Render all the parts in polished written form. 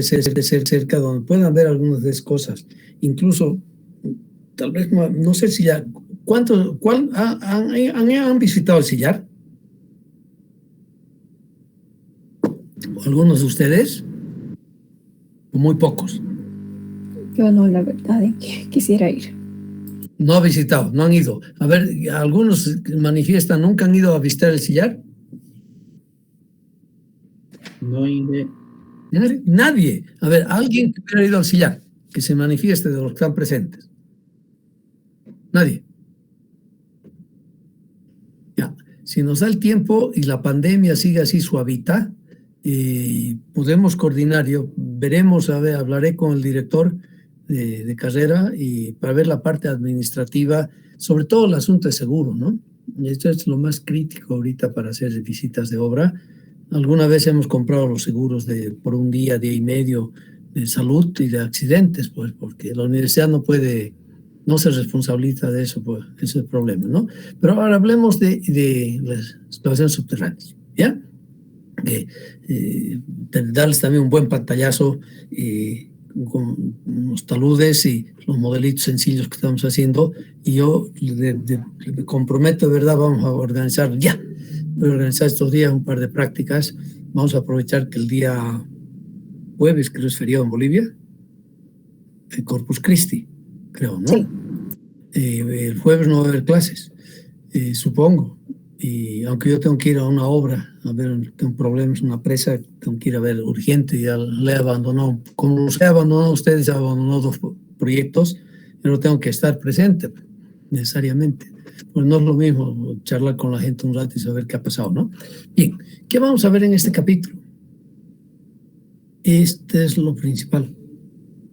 ser cerca donde puedan ver algunas de esas cosas. Incluso, tal vez, no sé si ya, ¿han visitado el sillar? ¿Algunos de ustedes? Muy pocos. Yo no, la verdad, quisiera ir. No ha visitado, no han ido. A ver, algunos manifiestan, ¿nunca han ido a visitar el sillar? No iré. Nadie. A ver, alguien que hubiera ido al sillar, que se manifieste de los que están presentes. Nadie. Ya. Si nos da el tiempo y la pandemia sigue así suavita, podemos coordinar. Yo veremos, a ver, hablaré con el director de carrera y para ver la parte administrativa, sobre todo el asunto de seguro, ¿no? Esto es lo más crítico ahorita para hacer visitas de obra. Alguna vez hemos comprado los seguros por un día, día y medio de salud y de accidentes, pues, porque la universidad no se responsabiliza de eso, pues, ese es el problema, ¿no? Pero ahora hablemos de las excavaciones subterráneas, ¿ya? Darles también un buen pantallazo con unos taludes y los modelitos sencillos que estamos haciendo, y yo me comprometo, de verdad, vamos a organizar estos días un par de prácticas. Vamos a aprovechar que el día jueves, creo, es feriado en Bolivia, el Corpus Christi, creo, ¿no? Sí. El jueves no va a haber clases, supongo, y aunque yo tengo que ir a una obra, a ver, tengo problemas, una presa, tengo que ir a ver urgente, ya le he abandonado, como los he abandonado ustedes, he abandonado 2 proyectos, pero tengo que estar presente, necesariamente. Pues no es lo mismo charlar con la gente un rato y saber qué ha pasado, ¿no? Bien, ¿qué vamos a ver en este capítulo? Este es lo principal,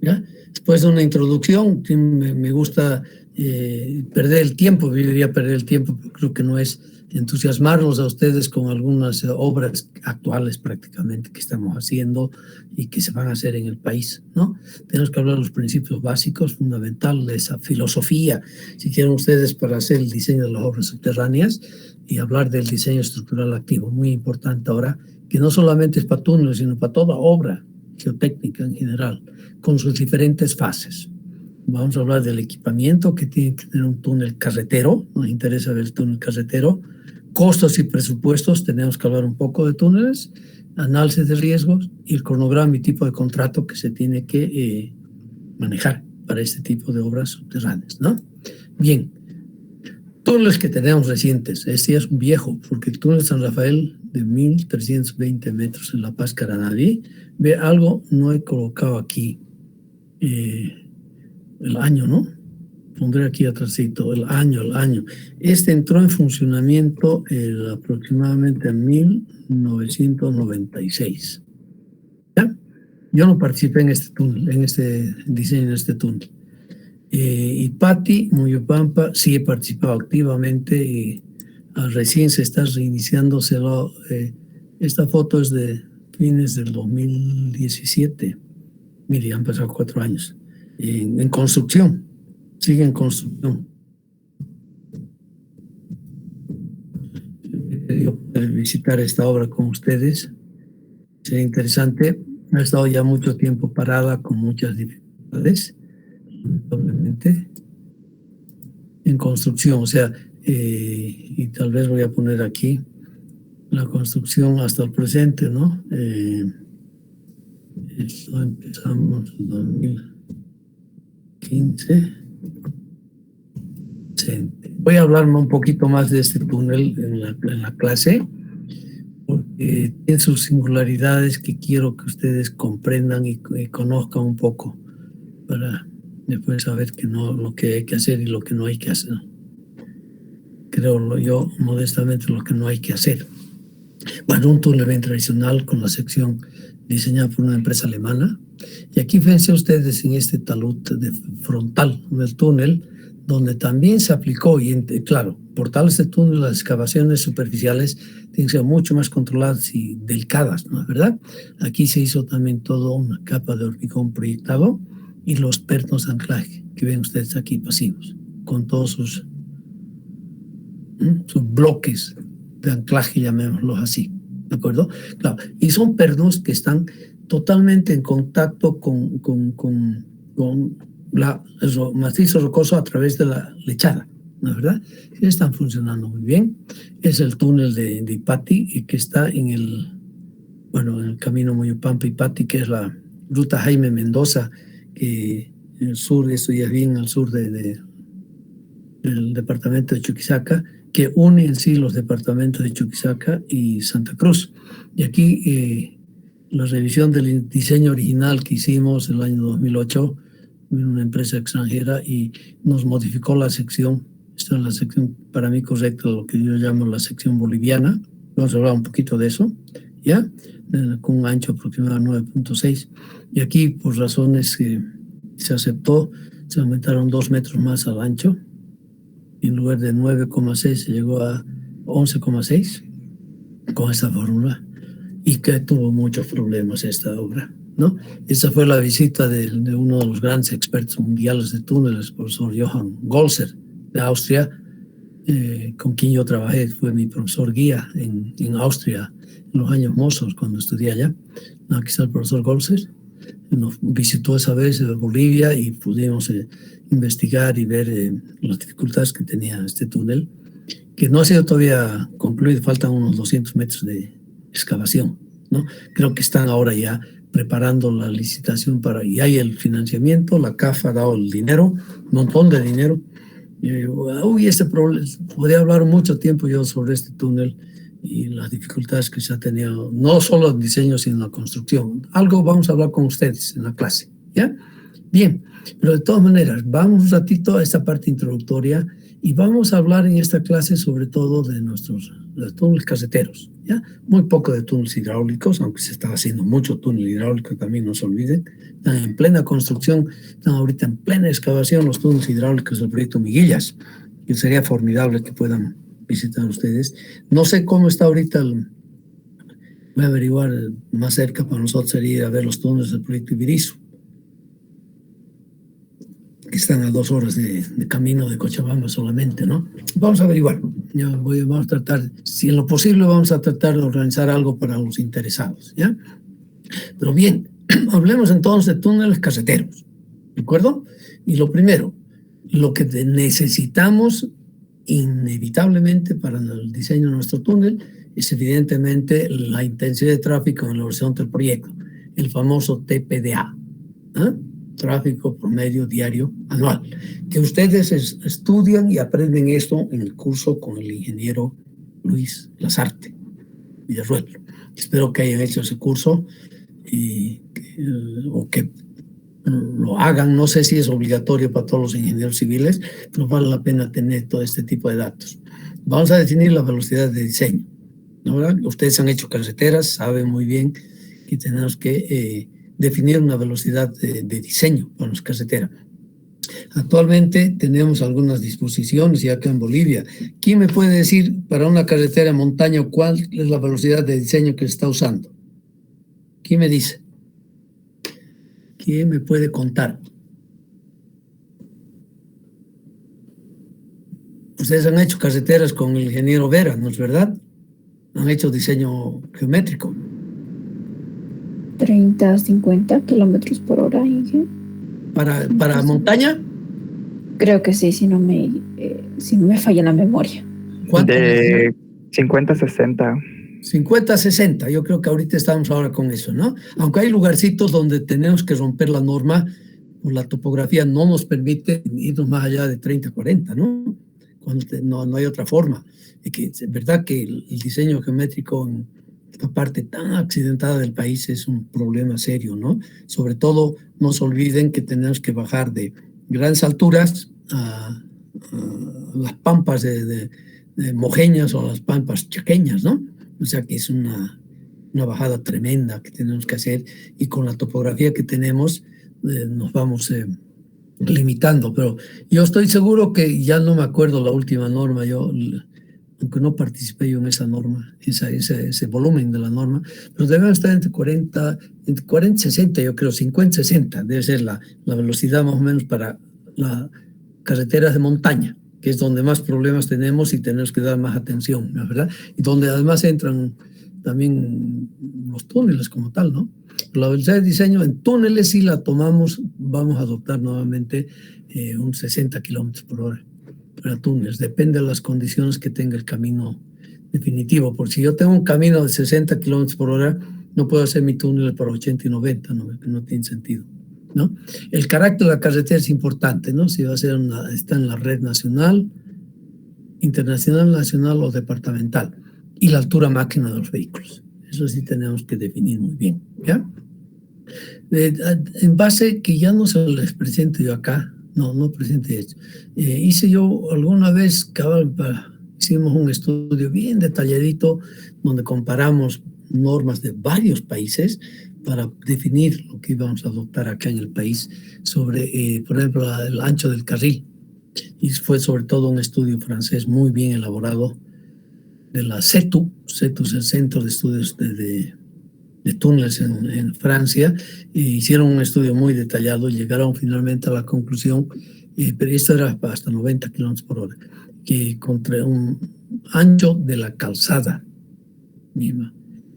¿ya? Después de una introducción, me gusta perder el tiempo, yo diría perder el tiempo, creo que no es entusiasmarlos a ustedes con algunas obras actuales prácticamente que estamos haciendo y que se van a hacer en el país, ¿no? Tenemos que hablar de los principios básicos, fundamentales, esa filosofía, si quieren ustedes, para hacer el diseño de las obras subterráneas, y hablar del diseño estructural activo, muy importante ahora, que no solamente es para túneles, sino para toda obra geotécnica en general, con sus diferentes fases. Vamos a hablar del equipamiento que tiene que tener un túnel carretero, nos interesa ver el túnel carretero, costos y presupuestos, tenemos que hablar un poco de túneles, análisis de riesgos y el cronograma y tipo de contrato que se tiene que manejar para este tipo de obras subterráneas, ¿no? Bien, túneles que tenemos recientes, este ya es un viejo, porque el túnel San Rafael de 1.320 metros en La Paz, Caranaví, ve algo, no he colocado aquí el año, ¿no? Pondré aquí atrásito, el año. Este entró en funcionamiento aproximadamente en 1996. ¿Ya? Yo no participé en este túnel, en este diseño de este túnel. Y Pati Muyopampa sí he participado activamente y recién se está reiniciándoselo. Esta foto es de fines del 2017. Mire, han pasado 4 años. En construcción, sigue en construcción. Yo poder visitar esta obra con ustedes sería interesante. Ha estado ya mucho tiempo parada con muchas dificultades, obviamente, en construcción. O sea, y tal vez voy a poner aquí la construcción hasta el presente, ¿no? Esto empezamos en 2015. Voy a hablar un poquito más de este túnel en la clase, porque tiene sus singularidades que quiero que ustedes comprendan y conozcan un poco, para después saber lo que hay que hacer y lo que no hay que hacer. Creo yo, modestamente, lo que no hay que hacer. Bueno, un túnel bien tradicional con la sección diseñada por una empresa alemana. Y aquí fíjense ustedes en este talud frontal del túnel, donde también se aplicó, y claro, por tal este túnel las excavaciones superficiales tienen que ser mucho más controladas y delicadas, ¿no es verdad? Aquí se hizo también toda una capa de hormigón proyectado y los pernos de anclaje que ven ustedes aquí pasivos, con todos sus bloques de anclaje, llamémoslos así, ¿de acuerdo? Claro, y son pernos que están totalmente en contacto con el macizo rocoso a través de la lechada, ¿no es verdad? Sí, están funcionando muy bien. Es el túnel de Ipati, y que está en el camino Moyopampa-Ipati, que es la ruta Jaime Mendoza, que en el sur, esto ya es bien al sur del departamento de Chuquisaca, que une en sí los departamentos de Chuquisaca y Santa Cruz. Y aquí la revisión del diseño original que hicimos en el año 2008 en una empresa extranjera, y nos modificó la sección. Esta es la sección para mí correcta, lo que yo llamo la sección boliviana. Vamos a hablar un poquito de eso, ¿ya? Con un ancho aproximado de 9.6. Y aquí, por razones que se aceptó, se aumentaron 2 metros más al ancho. En lugar de 9,6 se llegó a 11,6 con esta fórmula, y que tuvo muchos problemas esta obra, ¿no? Esa fue la visita de uno de los grandes expertos mundiales de túneles, el profesor Johann Golser, de Austria, con quien yo trabajé. Fue mi profesor guía en Austria en los años mozos cuando estudié allá. Aquí está el profesor Golser. Nos visitó esa vez en Bolivia y pudimos investigar y ver las dificultades que tenía este túnel, que no ha sido todavía concluido. Faltan unos 200 metros de excavación, ¿no? Creo que están ahora ya preparando la licitación y hay el financiamiento. La CAF ha dado el dinero, un montón de dinero. Este problema, podría hablar mucho tiempo yo sobre este túnel y las dificultades que se ha tenido, no solo en diseño, sino en la construcción. Algo vamos a hablar con ustedes en la clase, ¿ya? Bien, pero de todas maneras, vamos un ratito a esta parte introductoria y vamos a hablar en esta clase sobre todo de nuestros túneles carreteros, ¿ya? Muy poco de túneles hidráulicos, aunque se está haciendo mucho túnel hidráulico, también no se olviden. Están en plena construcción, están ahorita en plena excavación los túneles hidráulicos del proyecto Miguillas, que sería formidable que puedan visitar ustedes. No sé cómo está ahorita, voy a averiguar. Más cerca para nosotros sería ver los túneles del proyecto Ibirizo, que están a 2 horas de camino de Cochabamba solamente, ¿no? Vamos a averiguar. Vamos a tratar, si en lo posible, vamos a tratar de organizar algo para los interesados, ¿ya? Pero bien, hablemos entonces de túneles carreteros, ¿de acuerdo? Y lo primero, lo que necesitamos inevitablemente para el diseño de nuestro túnel es evidentemente la intensidad de tráfico en el horizonte del proyecto, el famoso TPDA, ¿eh? Tráfico promedio diario anual, que ustedes estudian y aprenden esto en el curso con el ingeniero Luis Lazarte Villarruel. Espero que hayan hecho ese curso o que lo hagan. No sé si es obligatorio para todos los ingenieros civiles, pero vale la pena tener todo este tipo de datos. Vamos a definir la velocidad de diseño, ¿no? ¿Verdad? Ustedes han hecho carreteras, saben muy bien que tenemos que definir una velocidad de diseño para nuestra carretera. Actualmente tenemos algunas disposiciones ya acá en Bolivia. ¿Quién me puede decir para una carretera en montaña cuál es la velocidad de diseño que se está usando? ¿Quién me dice? ¿Quién me puede contar? Ustedes han hecho carreteras con el ingeniero Vera, ¿no es verdad? Han hecho diseño geométrico. 30, 50 kilómetros por hora, Inge. ¿Para montaña? Creo que sí, si no me falla la memoria. ¿Cuánto? De 50 a 60. 50 a 60, yo creo que ahorita estamos ahora con eso, ¿no? Aunque hay lugarcitos donde tenemos que romper la norma, pues la topografía no nos permite irnos más allá de 30 a 40, ¿no? Cuando no hay otra forma. Es verdad que el diseño geométrico en esta parte tan accidentada del país es un problema serio, ¿no? Sobre todo, no se olviden que tenemos que bajar de grandes alturas a las pampas de mojeñas o las pampas chaqueñas, ¿no? O sea que es una bajada tremenda que tenemos que hacer, y con la topografía que tenemos nos vamos limitando. Pero yo estoy seguro que, ya no me acuerdo la última norma, aunque no participé yo en esa norma, ese volumen de la norma, pero debe estar entre 40 y 60, yo creo, 50 y 60, debe ser la velocidad más o menos para las carreteras de montaña, que es donde más problemas tenemos y tenemos que dar más atención, ¿no? ¿Verdad? Y donde además entran también los túneles como tal, ¿no? La velocidad de diseño en túneles sí la tomamos, vamos a adoptar nuevamente un 60 kilómetros por hora para túneles. Depende de las condiciones que tenga el camino definitivo. Por si yo tengo un camino de 60 kilómetros por hora, no puedo hacer mi túnel para 80 y 90, no tiene sentido, ¿no? El carácter de la carretera es importante, ¿no? Si va a ser está en la red nacional, internacional, nacional o departamental. Y la altura máxima de los vehículos. Eso sí tenemos que definir muy bien, ¿ya? En base que ya no se les presento yo acá, no presente esto. Hice yo alguna vez, hicimos un estudio bien detalladito donde comparamos normas de varios países para definir lo que íbamos a adoptar acá en el país sobre, por ejemplo, el ancho del carril. Y fue sobre todo un estudio francés muy bien elaborado de la CETU. CETU es el Centro de Estudios de Túneles en Francia. Hicieron un estudio muy detallado y llegaron finalmente a la conclusión, pero esto era hasta 90 kilómetros por hora, que contra un ancho de la calzada misma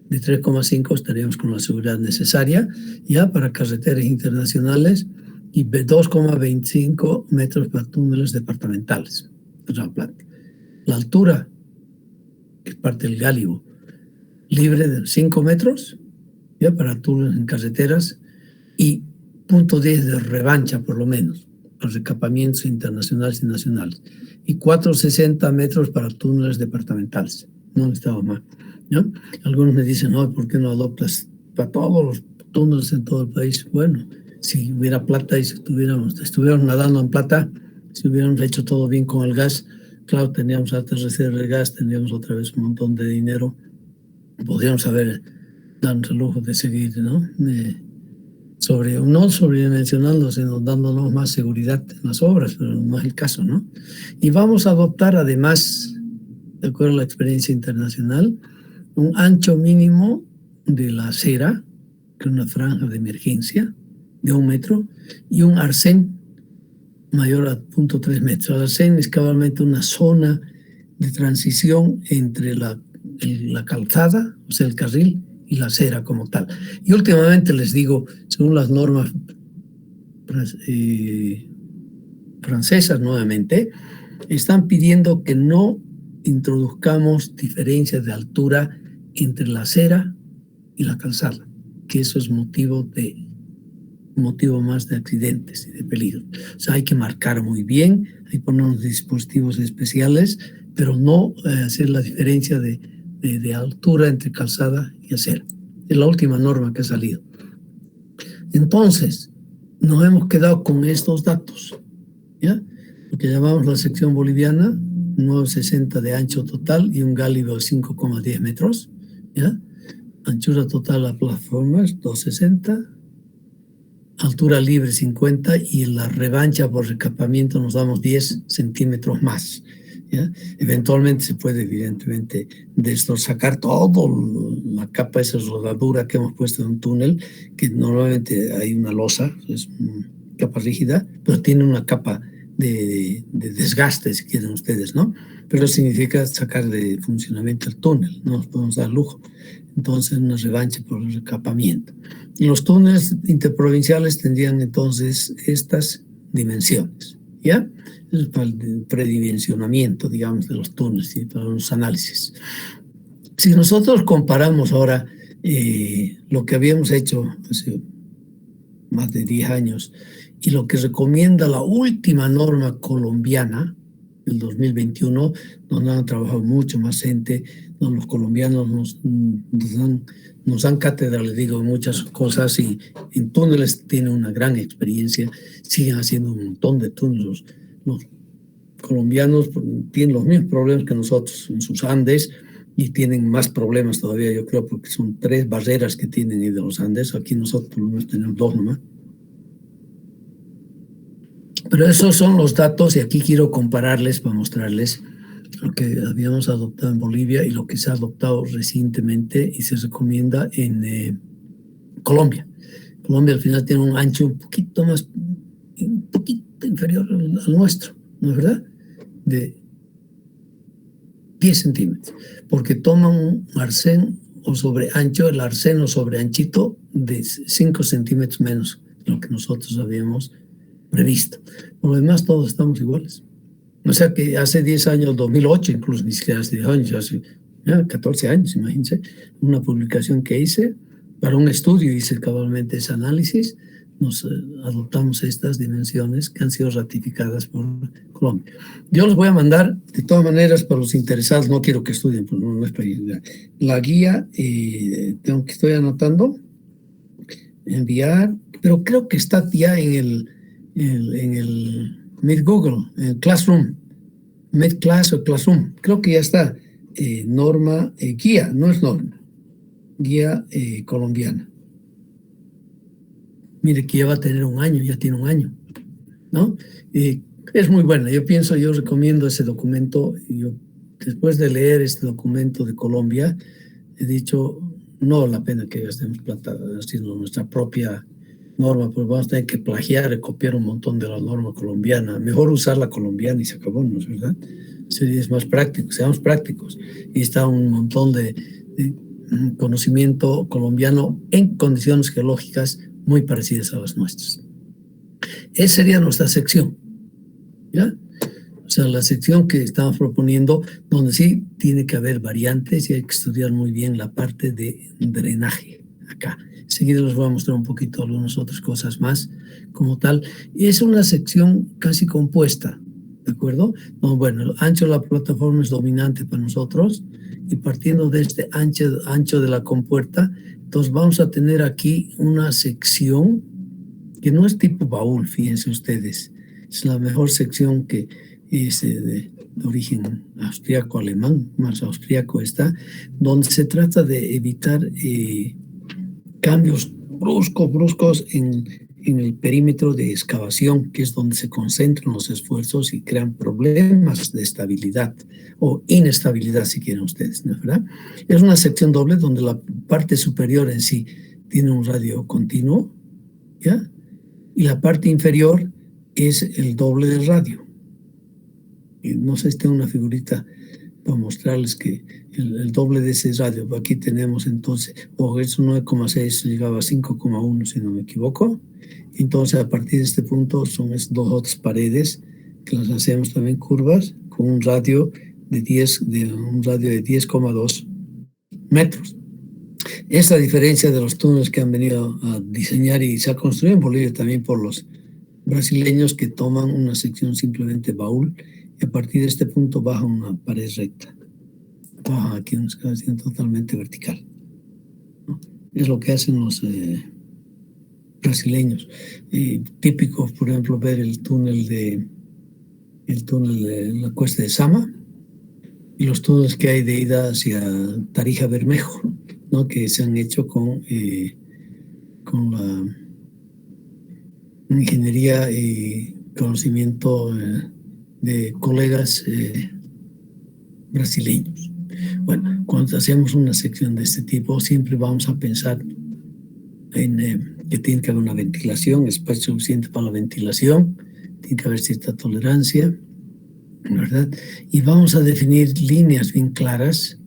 de 3,5 estaríamos con la seguridad necesaria ya para carreteras internacionales y 2,25 metros para túneles departamentales. La altura, que es parte del gálibo, libre de 5 metros ya para túneles en carreteras y 0,10 de revancha por lo menos para recapamientos internacionales y nacionales y 4,60 metros para túneles departamentales. No estaba mal, ¿no? Algunos me dicen, no, ¿por qué no adoptas para todos los túneles en todo el país? Bueno, si hubiera plata y si estuviéramos nadando en plata, si hubiéramos hecho todo bien con el gas, claro, teníamos altas reservas de gas, teníamos otra vez un montón de dinero, podríamos haber dado el lujo de seguir, ¿no? No sobredimensionando, sino dándonos más seguridad en las obras, pero no es el caso, ¿no? Y vamos a adoptar además, de acuerdo a la experiencia internacional, un ancho mínimo de la acera, que es una franja de emergencia de 1 metro, y un arcén mayor a 0,3 metros. El arcén es cabalmente una zona de transición entre la calzada, o sea, el carril, y la acera como tal. Y últimamente les digo, según las normas francesas nuevamente, están pidiendo que no introduzcamos diferencias de altura entre la acera y la calzada, que eso es motivo más de accidentes y de peligro. O sea, hay que marcar muy bien, hay que poner unos dispositivos especiales, pero no hacer la diferencia de altura entre calzada y acera. Es la última norma que ha salido. Entonces, nos hemos quedado con estos datos, ¿ya? Lo que llamamos la sección boliviana, 9,60 de ancho total y un gálibo de 5,10 metros, ¿ya? Anchura total a plataformas, 2,60, altura libre 50 y en la revancha por recapamiento nos damos 10 centímetros más, ¿ya? Eventualmente se puede, evidentemente, de esto sacar toda la capa, esa rodadura que hemos puesto en un túnel, que normalmente hay una losa, es una capa rígida, pero tiene una capa de desgaste, si quieren ustedes, ¿no? Pero significa sacar de funcionamiento el túnel, no nos podemos dar lujo. Entonces, una revancha por el recapamiento. Y los túneles interprovinciales tendrían entonces estas dimensiones, ¿ya? Eso es para el predimensionamiento, digamos, de los túneles y para los análisis. Si nosotros comparamos ahora lo que habíamos hecho hace más de 10 años y lo que recomienda la última norma colombiana del 2021, donde han trabajado mucho más gente, donde los colombianos nos dan cátedra, les digo, muchas cosas, y en túneles tienen una gran experiencia, siguen haciendo un montón de túneles. Los colombianos tienen los mismos problemas que nosotros en sus Andes y tienen más problemas todavía, yo creo, porque son 3 barreras que tienen de los Andes. Aquí nosotros por lo menos tenemos 2 nomás. Pero esos son los datos y aquí quiero compararles para mostrarles lo que habíamos adoptado en Bolivia y lo que se ha adoptado recientemente y se recomienda en Colombia. Colombia al final tiene un ancho un poquito inferior al nuestro, ¿no es verdad? De 10 centímetros, porque toman un arcén o sobre ancho, el arseno sobre anchito de 5 centímetros menos de lo que nosotros habíamos previsto. Por lo demás, todos estamos iguales. O sea que hace 10 años, 2008, incluso ni siquiera hace 10 años, hace 14 años, imagínense, una publicación que hice para un estudio, hice cabalmente ese análisis, nos adoptamos estas dimensiones que han sido ratificadas por Colombia. Yo les voy a mandar, de todas maneras, para los interesados, no quiero que estudien, pues no es para ayudar. La guía, estoy anotando, enviar, pero creo que está ya en el Meet Google, en Classroom, Meet Class o Classroom, creo que ya está. Norma, guía, no es norma, guía colombiana. Mire que ya va a tener un año, ya tiene un año, ¿no? Es muy buena, yo recomiendo ese documento. Yo, después de leer este documento de Colombia, he dicho, no vale la pena que gastemos plata haciendo nuestra propia norma, pues vamos a tener que plagiar y copiar un montón de la norma colombiana. Mejor usar la colombiana y se acabó, ¿no es verdad? Es más práctico, seamos prácticos. Y está un montón de conocimiento colombiano en condiciones geológicas muy parecidas a las nuestras. Esa sería nuestra sección, ¿ya? O sea, la sección que estamos proponiendo, donde sí tiene que haber variantes y hay que estudiar muy bien la parte de drenaje acá. Enseguida les voy a mostrar un poquito algunas otras cosas más como tal. Y es una sección casi compuesta, ¿de acuerdo? No, bueno, el ancho de la plataforma es dominante para nosotros y partiendo de este ancho de la compuerta, entonces vamos a tener aquí una sección que no es tipo baúl, fíjense ustedes. Es la mejor sección que es de origen austriaco-alemán, más austriaco está, donde se trata de evitar cambios bruscos en el perímetro de excavación, que es donde se concentran los esfuerzos y crean problemas de estabilidad o inestabilidad, si quieren ustedes, ¿no? ¿Verdad? Es una sección doble donde la parte superior en sí tiene un radio continuo, ¿ya? Y la parte inferior es el doble del radio. Y no sé si tengo una figurita para mostrarles que el doble de ese radio. Aquí tenemos entonces, es 9,6, llegaba a 5,1 si no me equivoco. Entonces a partir de este punto son dos otras paredes que las hacemos también curvas con un radio de 10,2 metros. Esta diferencia de los túneles que han venido a diseñar y se ha construido en Bolivia también por los brasileños que toman una sección simplemente baúl y a partir de este punto baja una pared recta. Baja aquí una excavación totalmente vertical, ¿no? Es lo que hacen los brasileños. Típico, por ejemplo, ver el túnel de la cuesta de Sama y los túneles que hay de ida hacia Tarija Bermejo, ¿no? Que se han hecho con la ingeniería y conocimiento de colegas brasileños. Bueno, cuando hacemos una sección de este tipo, siempre vamos a pensar en que tiene que haber una ventilación, espacio suficiente para la ventilación, tiene que haber cierta tolerancia, ¿verdad? Y vamos a definir líneas bien claras,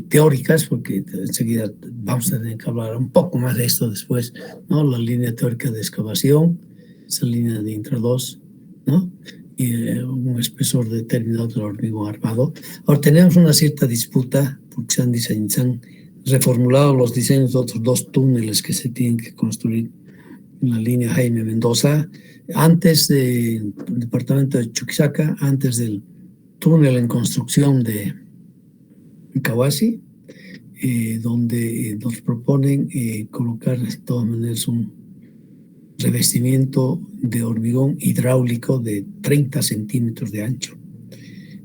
teóricas, porque enseguida vamos a tener que hablar un poco más de esto después, ¿no? La línea teórica de excavación, esa línea de Intra 2, ¿no? Y un espesor determinado del hormigón armado. Ahora tenemos una cierta disputa porque se han reformulado los diseños de otros dos túneles que se tienen que construir en la línea Jaime Mendoza, antes del departamento de Chuquisaca, antes del túnel en construcción de Incahuasi, donde nos proponen colocar de todas maneras un revestimiento de hormigón hidráulico de 30 centímetros de ancho.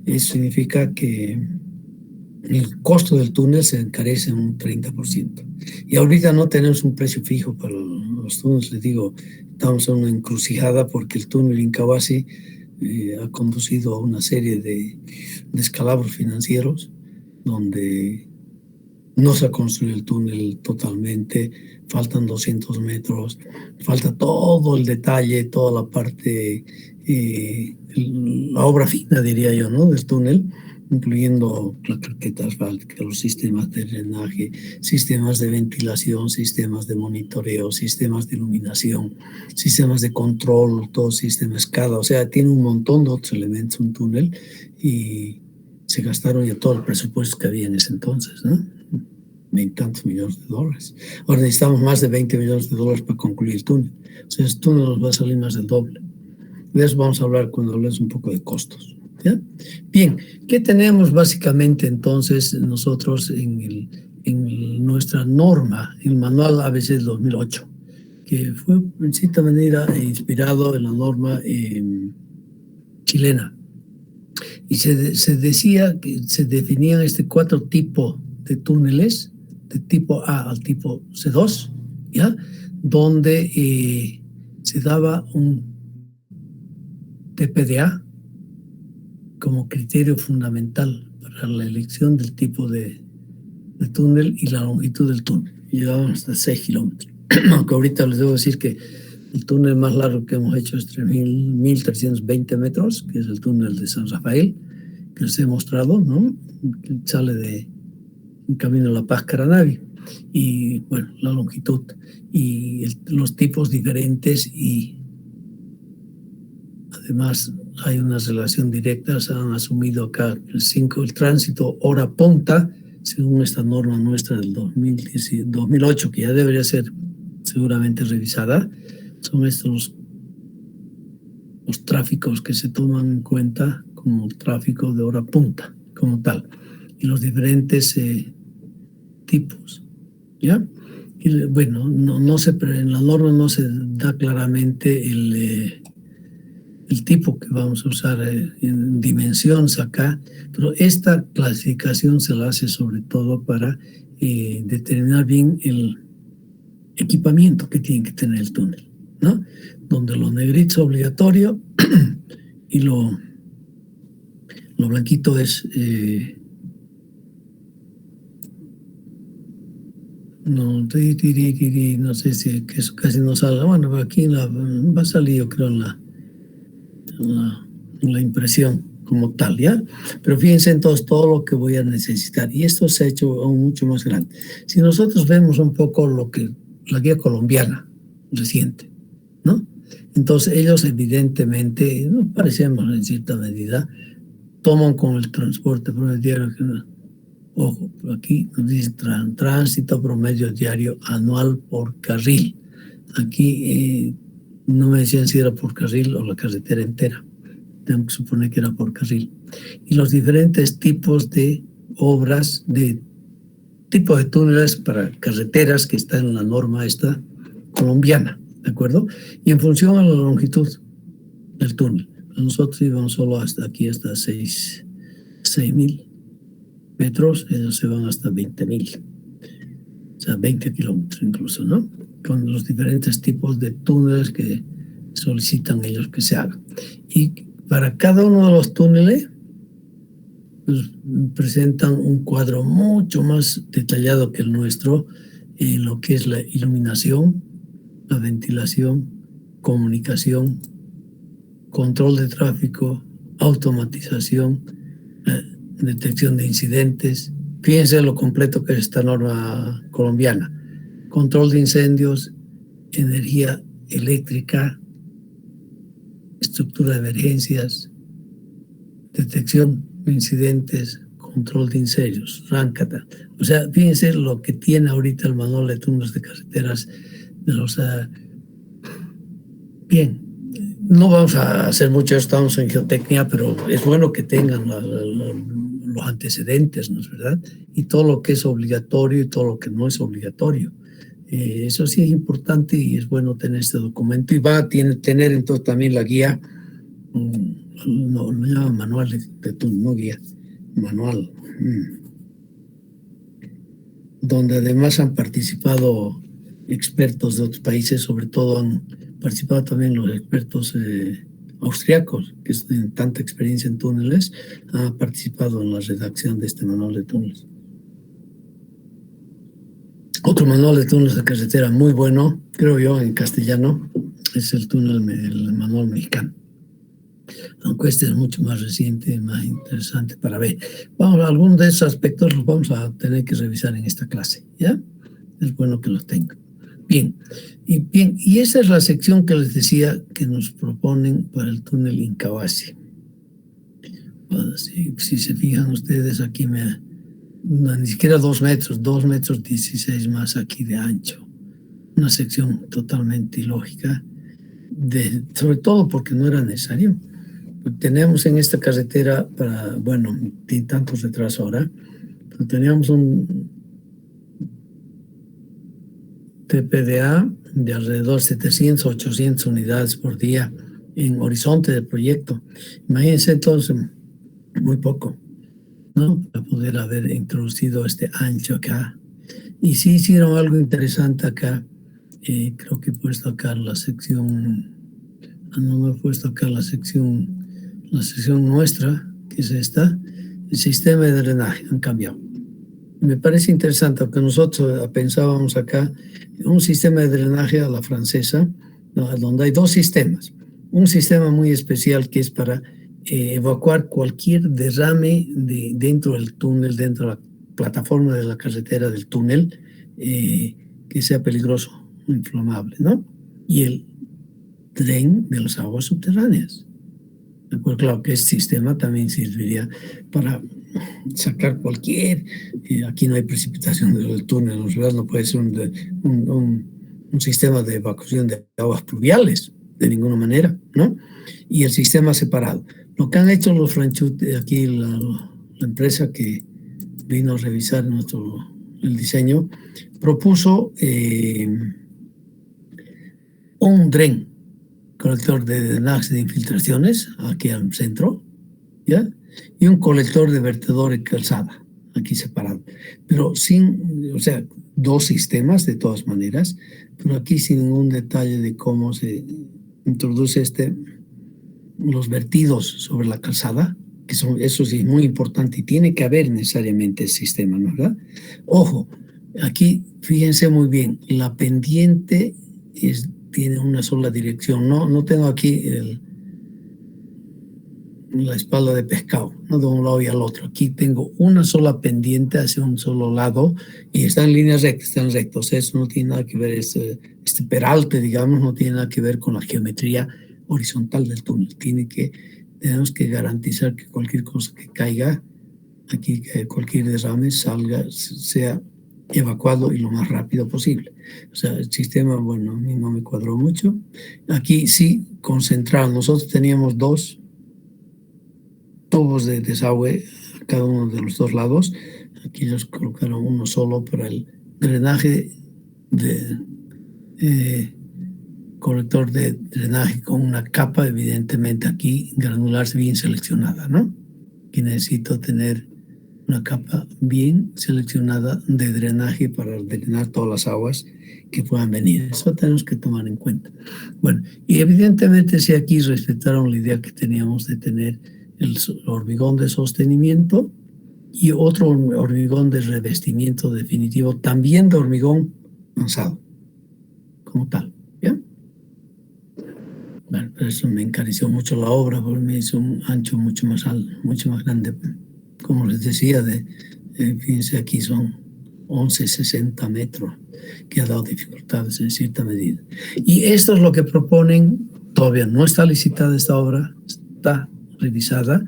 Eso significa que el costo del túnel se encarece en un 30%. Y ahorita no tenemos un precio fijo para los túneles, les digo, estamos en una encrucijada porque el túnel Incahuasi ha conducido a una serie de descalabros financieros donde no se ha construido el túnel totalmente, faltan 200 metros, falta todo el detalle, toda la parte, la obra fina, diría yo, ¿no? Del túnel, incluyendo la carpeta asfáltica, los sistemas de drenaje, sistemas de ventilación, sistemas de monitoreo, sistemas de iluminación, sistemas de control, todo sistema SCADA. O sea, tiene un montón de otros elementos, un túnel, y se gastaron ya todo el presupuesto que había en ese entonces, ¿no? 20 tantos millones de dólares. Ahora necesitamos más de 20 millones de dólares para concluir el túnel. O sea, el túnel nos va a salir más del doble. De eso vamos a hablar cuando hablemos un poco de costos, ¿ya? Bien, ¿qué tenemos básicamente entonces nosotros en nuestra norma, el manual ABC del 2008, que fue en cierta manera inspirado en la norma chilena? Y se decía que se definían 4 tipos de túneles, de tipo A al tipo C2, ¿ya? Donde se daba un TPDA como criterio fundamental para la elección del tipo de túnel y la longitud del túnel. Llegaban hasta 6 kilómetros. Aunque ahorita les debo decir que el túnel más largo que hemos hecho es 1.320 metros, que es el túnel de San Rafael, que les he mostrado, ¿no? Que sale de Camino a La Paz, Caranavi. Y bueno, la longitud y los tipos diferentes, y además hay una relación directa. Se han asumido acá el tránsito hora punta, según esta norma nuestra del 2008, que ya debería ser seguramente revisada. Son estos los tráficos que se toman en cuenta como tráfico de hora punta, como tal, y los diferentes tipos, ¿ya? Y bueno, en la norma no se da claramente el tipo que vamos a usar en dimensiones acá, pero esta clasificación se la hace sobre todo para determinar bien el equipamiento que tiene que tener el túnel, ¿no? Donde lo negrito es obligatorio y lo blanquito es no sé si que eso casi no salga. Bueno, pero aquí va a salir, yo creo, en la impresión como tal, ¿ya? Pero fíjense entonces todo lo que voy a necesitar, y esto se ha hecho aún mucho más grande. Si nosotros vemos un poco lo que la guía colombiana reciente, ¿no? Entonces ellos evidentemente, nos parecemos en cierta medida, toman con el transporte promedio diario, ojo, aquí nos dice tránsito promedio diario anual por carril. Aquí no me decían si era por carril o la carretera entera. Tengo que suponer que era por carril. Y los diferentes tipos de obras, de tipo de túneles para carreteras que está en la norma esta colombiana, ¿de acuerdo? Y en función a la longitud del túnel. Nosotros íbamos solo hasta aquí, hasta 6.000 metros, ellos se van hasta 20.000. O sea, 20 kilómetros incluso, ¿no? Con los diferentes tipos de túneles que solicitan ellos que se hagan. Y para cada uno de los túneles, pues, presentan un cuadro mucho más detallado que el nuestro en lo que es la iluminación, la ventilación, comunicación, control de tráfico, automatización, detección de incidentes. Fíjense lo completo que es esta norma colombiana. Control de incendios, energía eléctrica, estructura de emergencias, detección de incidentes, control de incendios, ráncata. O sea, fíjense lo que tiene ahorita el manual de túneles de carreteras de los... bien, no vamos a hacer mucho, estamos en geotecnia, pero es bueno que tengan los antecedentes, ¿no es verdad? Y todo lo que es obligatorio y todo lo que no es obligatorio. Eso sí es importante y es bueno tener este documento, y va a tener entonces también la guía, no lo llaman manual de túnel, no guía, manual, donde además han participado expertos de otros países, sobre todo han participado también los expertos austriacos, que tienen tanta experiencia en túneles, han participado en la redacción de este manual de túneles. Otro manual de túneles de carretera muy bueno, creo yo, en castellano, es el manual mexicano. aunque este es mucho más reciente, más interesante para ver. Vamos, algunos de esos aspectos los vamos a tener que revisar en esta clase, ¿ya? Es bueno que los tengan. Bien, y esa es la sección que les decía que nos proponen para el túnel Incahuasi. Bueno, si se fijan ustedes, aquí no, ni siquiera 2 metros, 2,16 metros más aquí de ancho. Una sección totalmente ilógica, sobre todo porque no era necesario. Tenemos en esta carretera, bueno, tiene tantos retrasos ahora, pero teníamos un TPDA de alrededor de 700, 800 unidades por día en horizonte del proyecto. Imagínense entonces, muy poco, ¿no? Para poder haber introducido este ancho acá. Y sí hicieron algo interesante acá. Creo que he puesto acá la sección, no he puesto acá la sección nuestra, que es esta, el sistema de drenaje, han cambiado. Me parece interesante, porque nosotros pensábamos acá un sistema de drenaje a la francesa, donde hay 2 sistemas. Un sistema muy especial que es para evacuar cualquier derrame dentro del túnel, dentro de la plataforma de la carretera del túnel, que sea peligroso, inflamable, ¿no? Y el tren de las aguas subterráneas. Pues claro que este sistema también serviría para sacar cualquier, aquí no hay precipitación del túnel, en realidad no puede ser un sistema de evacuación de aguas pluviales, de ninguna manera, ¿no? Y el sistema separado. Lo que han hecho los franchutes, aquí la empresa que vino a revisar el diseño, propuso un dren, colector de drenaje de infiltraciones, aquí al centro, ¿ya? Y un colector de vertedor y calzada, aquí separado. Pero o sea, 2 sistemas de todas maneras, pero aquí sin ningún detalle de cómo se introduce los vertidos sobre la calzada, eso sí es muy importante y tiene que haber necesariamente el sistema, ¿no? ¿Verdad? Ojo, aquí fíjense muy bien, la pendiente tiene una sola dirección. No tengo aquí la espalda de pescado, no de un lado y al otro. Aquí tengo una sola pendiente hacia un solo lado y está en líneas rectas, están rectos. Eso no tiene nada que ver, este peralte, digamos, no tiene nada que ver con la geometría horizontal del túnel. Tenemos que garantizar que cualquier cosa que caiga aquí, cualquier derrame sea evacuado y lo más rápido posible. O sea, el sistema, bueno, a mí no me cuadró mucho. Aquí sí, concentrado. Nosotros teníamos 2 tubos de desagüe a cada uno de los 2 lados. Aquí ellos colocaron uno solo para el drenaje colector de drenaje con una capa, evidentemente aquí granular bien seleccionada, ¿no? Aquí necesito tener una capa bien seleccionada de drenaje para drenar todas las aguas que puedan venir. Eso tenemos que tomar en cuenta. Bueno, y evidentemente si aquí respetaron la idea que teníamos de tener el hormigón de sostenimiento y otro hormigón de revestimiento definitivo, también de hormigón avanzado, como tal, ¿ya? Bueno, pero eso me encareció mucho la obra, porque me hizo un ancho mucho más alto, mucho más grande. Como les decía, fíjense, aquí son 11,60 metros, que ha dado dificultades en cierta medida. Y esto es lo que proponen, todavía no está licitada esta obra, está revisada,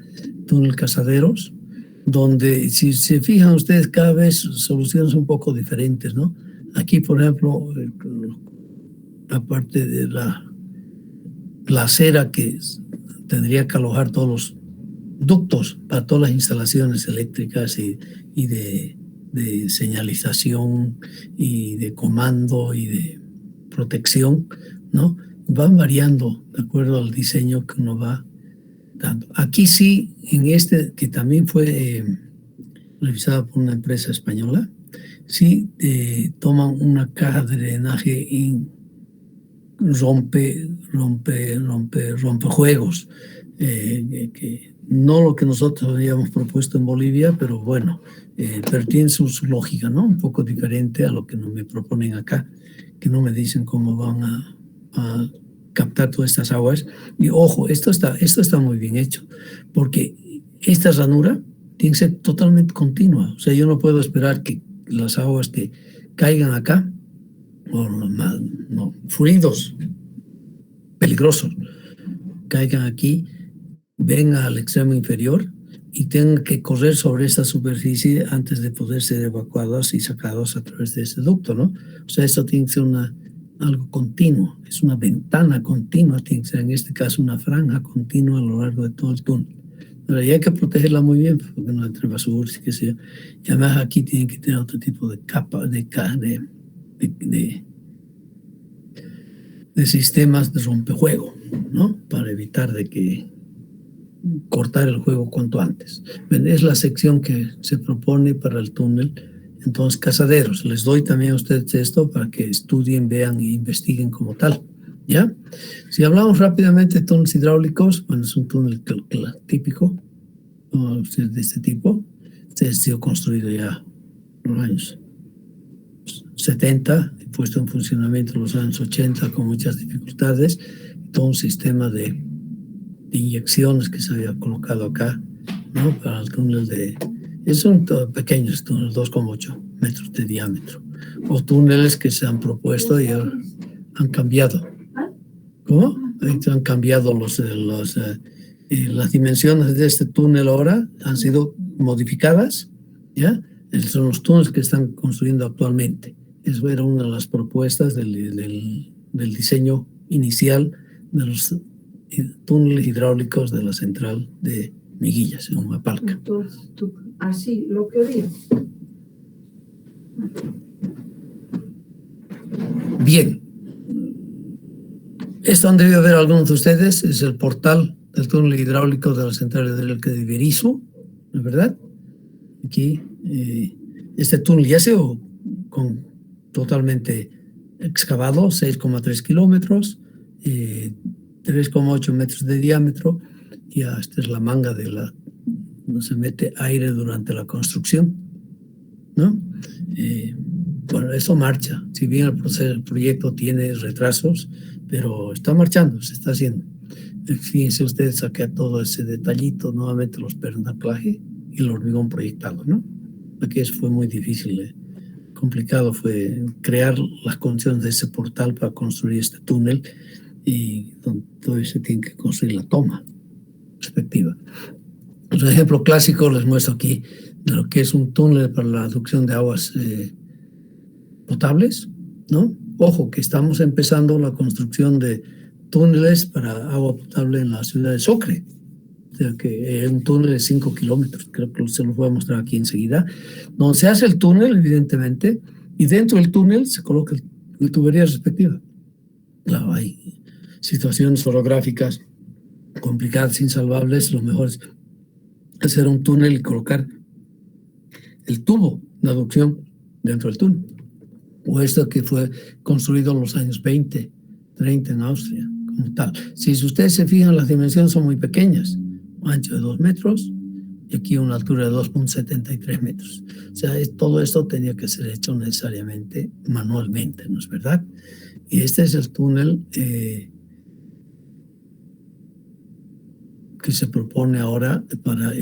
Túnel Casaderos, donde si se fijan ustedes cada vez soluciones un poco diferentes, ¿no? Aquí, por ejemplo, aparte de la acera que tendría que alojar todos los ductos para todas las instalaciones eléctricas y de señalización y de comando y de protección, ¿no? Van variando de acuerdo al diseño que uno va dando. Aquí sí, en que también fue revisada por una empresa española, sí toman una caja de drenaje y rompejuegos, que no lo que nosotros habíamos propuesto en Bolivia, pero bueno, pero tiene su lógica, ¿no? Un poco diferente a lo que me proponen acá, que no me dicen cómo van a captar todas estas aguas. Y ojo, esto está muy bien hecho, porque esta ranura tiene que ser totalmente continua. O sea, yo no puedo esperar que las aguas que caigan acá, o no, fluidos peligrosos, caigan aquí, vengan al extremo inferior y tengan que correr sobre esta superficie antes de poder ser evacuados y sacados a través de ese ducto, ¿no? O sea, esto tiene que ser algo continuo, es una ventana continua, tiene que ser en este caso una franja continua a lo largo de todo el túnel. Pero hay que protegerla muy bien, porque no entre basuras y qué sé yo. Y además aquí tienen que tener otro tipo de capa, de sistemas de rompejuego, ¿no? Para evitar de que cortar el juego cuanto antes. Es la sección que se propone para el túnel. Entonces, cazaderos, les doy también a ustedes esto para que estudien, vean e investiguen como tal, ¿ya? Si hablamos rápidamente de túneles hidráulicos, bueno, es un túnel típico, ¿no? De este tipo. Este ha sido construido ya en los años 70, puesto en funcionamiento en los años 80 con muchas dificultades. Todo un sistema de inyecciones que se había colocado acá, ¿no? Para el túnel son pequeños túneles, 2,8 metros de diámetro, o túneles que se han propuesto y han cambiado. ¿Cómo? Han cambiado las dimensiones de este túnel ahora, han sido modificadas, ¿ya? Son los túneles que están construyendo actualmente. Eso era una de las propuestas del diseño inicial de los túneles hidráulicos de la central de Miguillas, en Humapalca. Así, lo que digo. Bien. Esto han debido ver algunos de ustedes, es el portal del túnel hidráulico de la central de Berisso, ¿no es verdad? Aquí, este túnel ya se totalmente excavado, 6,3 kilómetros, 3,8 metros de diámetro, y esta es la manga donde se mete aire durante la construcción, ¿no? Bueno, eso marcha, si bien el proyecto tiene retrasos, pero está marchando, se está haciendo. Fíjense ustedes, saqué todo ese detallito, nuevamente los pernos de anclaje y el hormigón proyectado, ¿no? Aquí fue muy difícil, complicado fue crear las condiciones de ese portal para construir este túnel, y todo se tiene que construir la toma respectiva. Un ejemplo clásico les muestro aquí de lo que es un túnel para la aducción de aguas potables, ¿no? Ojo, que estamos empezando la construcción de túneles para agua potable en la ciudad de Sucre. O sea que es un túnel de 5 kilómetros, creo que se los voy a mostrar aquí enseguida, donde se hace el túnel, evidentemente, y dentro del túnel se coloca la tubería respectiva. Claro, hay situaciones orográficas complicadas, insalvables, lo mejor es hacer un túnel y colocar el tubo de aducción dentro del túnel. O esto que fue construido en los años 20, 30 en Austria, como tal. Si ustedes se fijan, las dimensiones son muy pequeñas, un ancho de 2 metros y aquí una altura de 2,73 metros. O sea, todo esto tenía que ser hecho necesariamente manualmente, ¿no es verdad? Y este es el túnel que se propone ahora para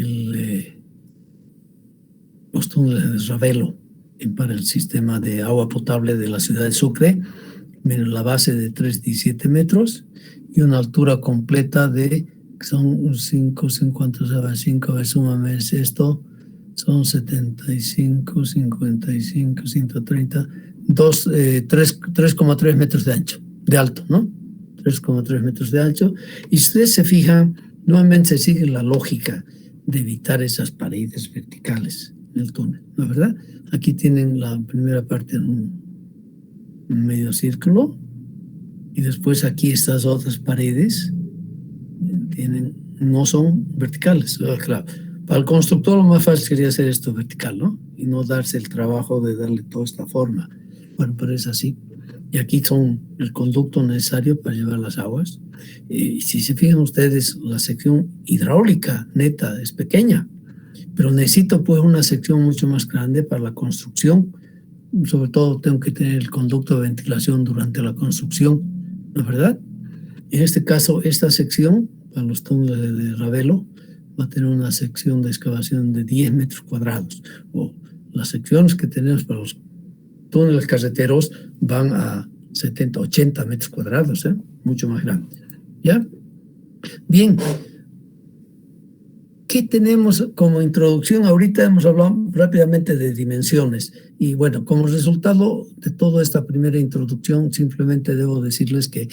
los túneles de Ravelo, para el sistema de agua potable de la ciudad de Sucre. Miren, la base de 3,17 metros y una altura completa son 5, súmame esto, son 75, 55, 130, 3,3 metros de alto, ¿no? 3,3 metros de ancho. Y si ustedes se fijan, nuevamente se sigue la lógica de evitar esas paredes verticales en el túnel, ¿no es verdad? Aquí tienen la primera parte en un medio círculo y después aquí estas otras paredes no son verticales. Claro, para el constructor lo más fácil sería hacer esto vertical, ¿no? Y no darse el trabajo de darle toda esta forma. Bueno, pero es así. Y aquí son el conducto necesario para llevar las aguas. Y si se fijan ustedes, la sección hidráulica neta es pequeña, pero necesito pues una sección mucho más grande para la construcción. Sobre todo tengo que tener el conducto de ventilación durante la construcción, ¿no es verdad? En este caso, esta sección, para los túneles de Ravelo, va a tener una sección de excavación de 10 metros cuadrados. O las secciones que tenemos para los túneles carreteros van a 70, 80 metros cuadrados, mucho más grande. ¿Ya? Bien. ¿Qué tenemos como introducción? Ahorita hemos hablado rápidamente de dimensiones y bueno, como resultado de toda esta primera introducción, simplemente debo decirles que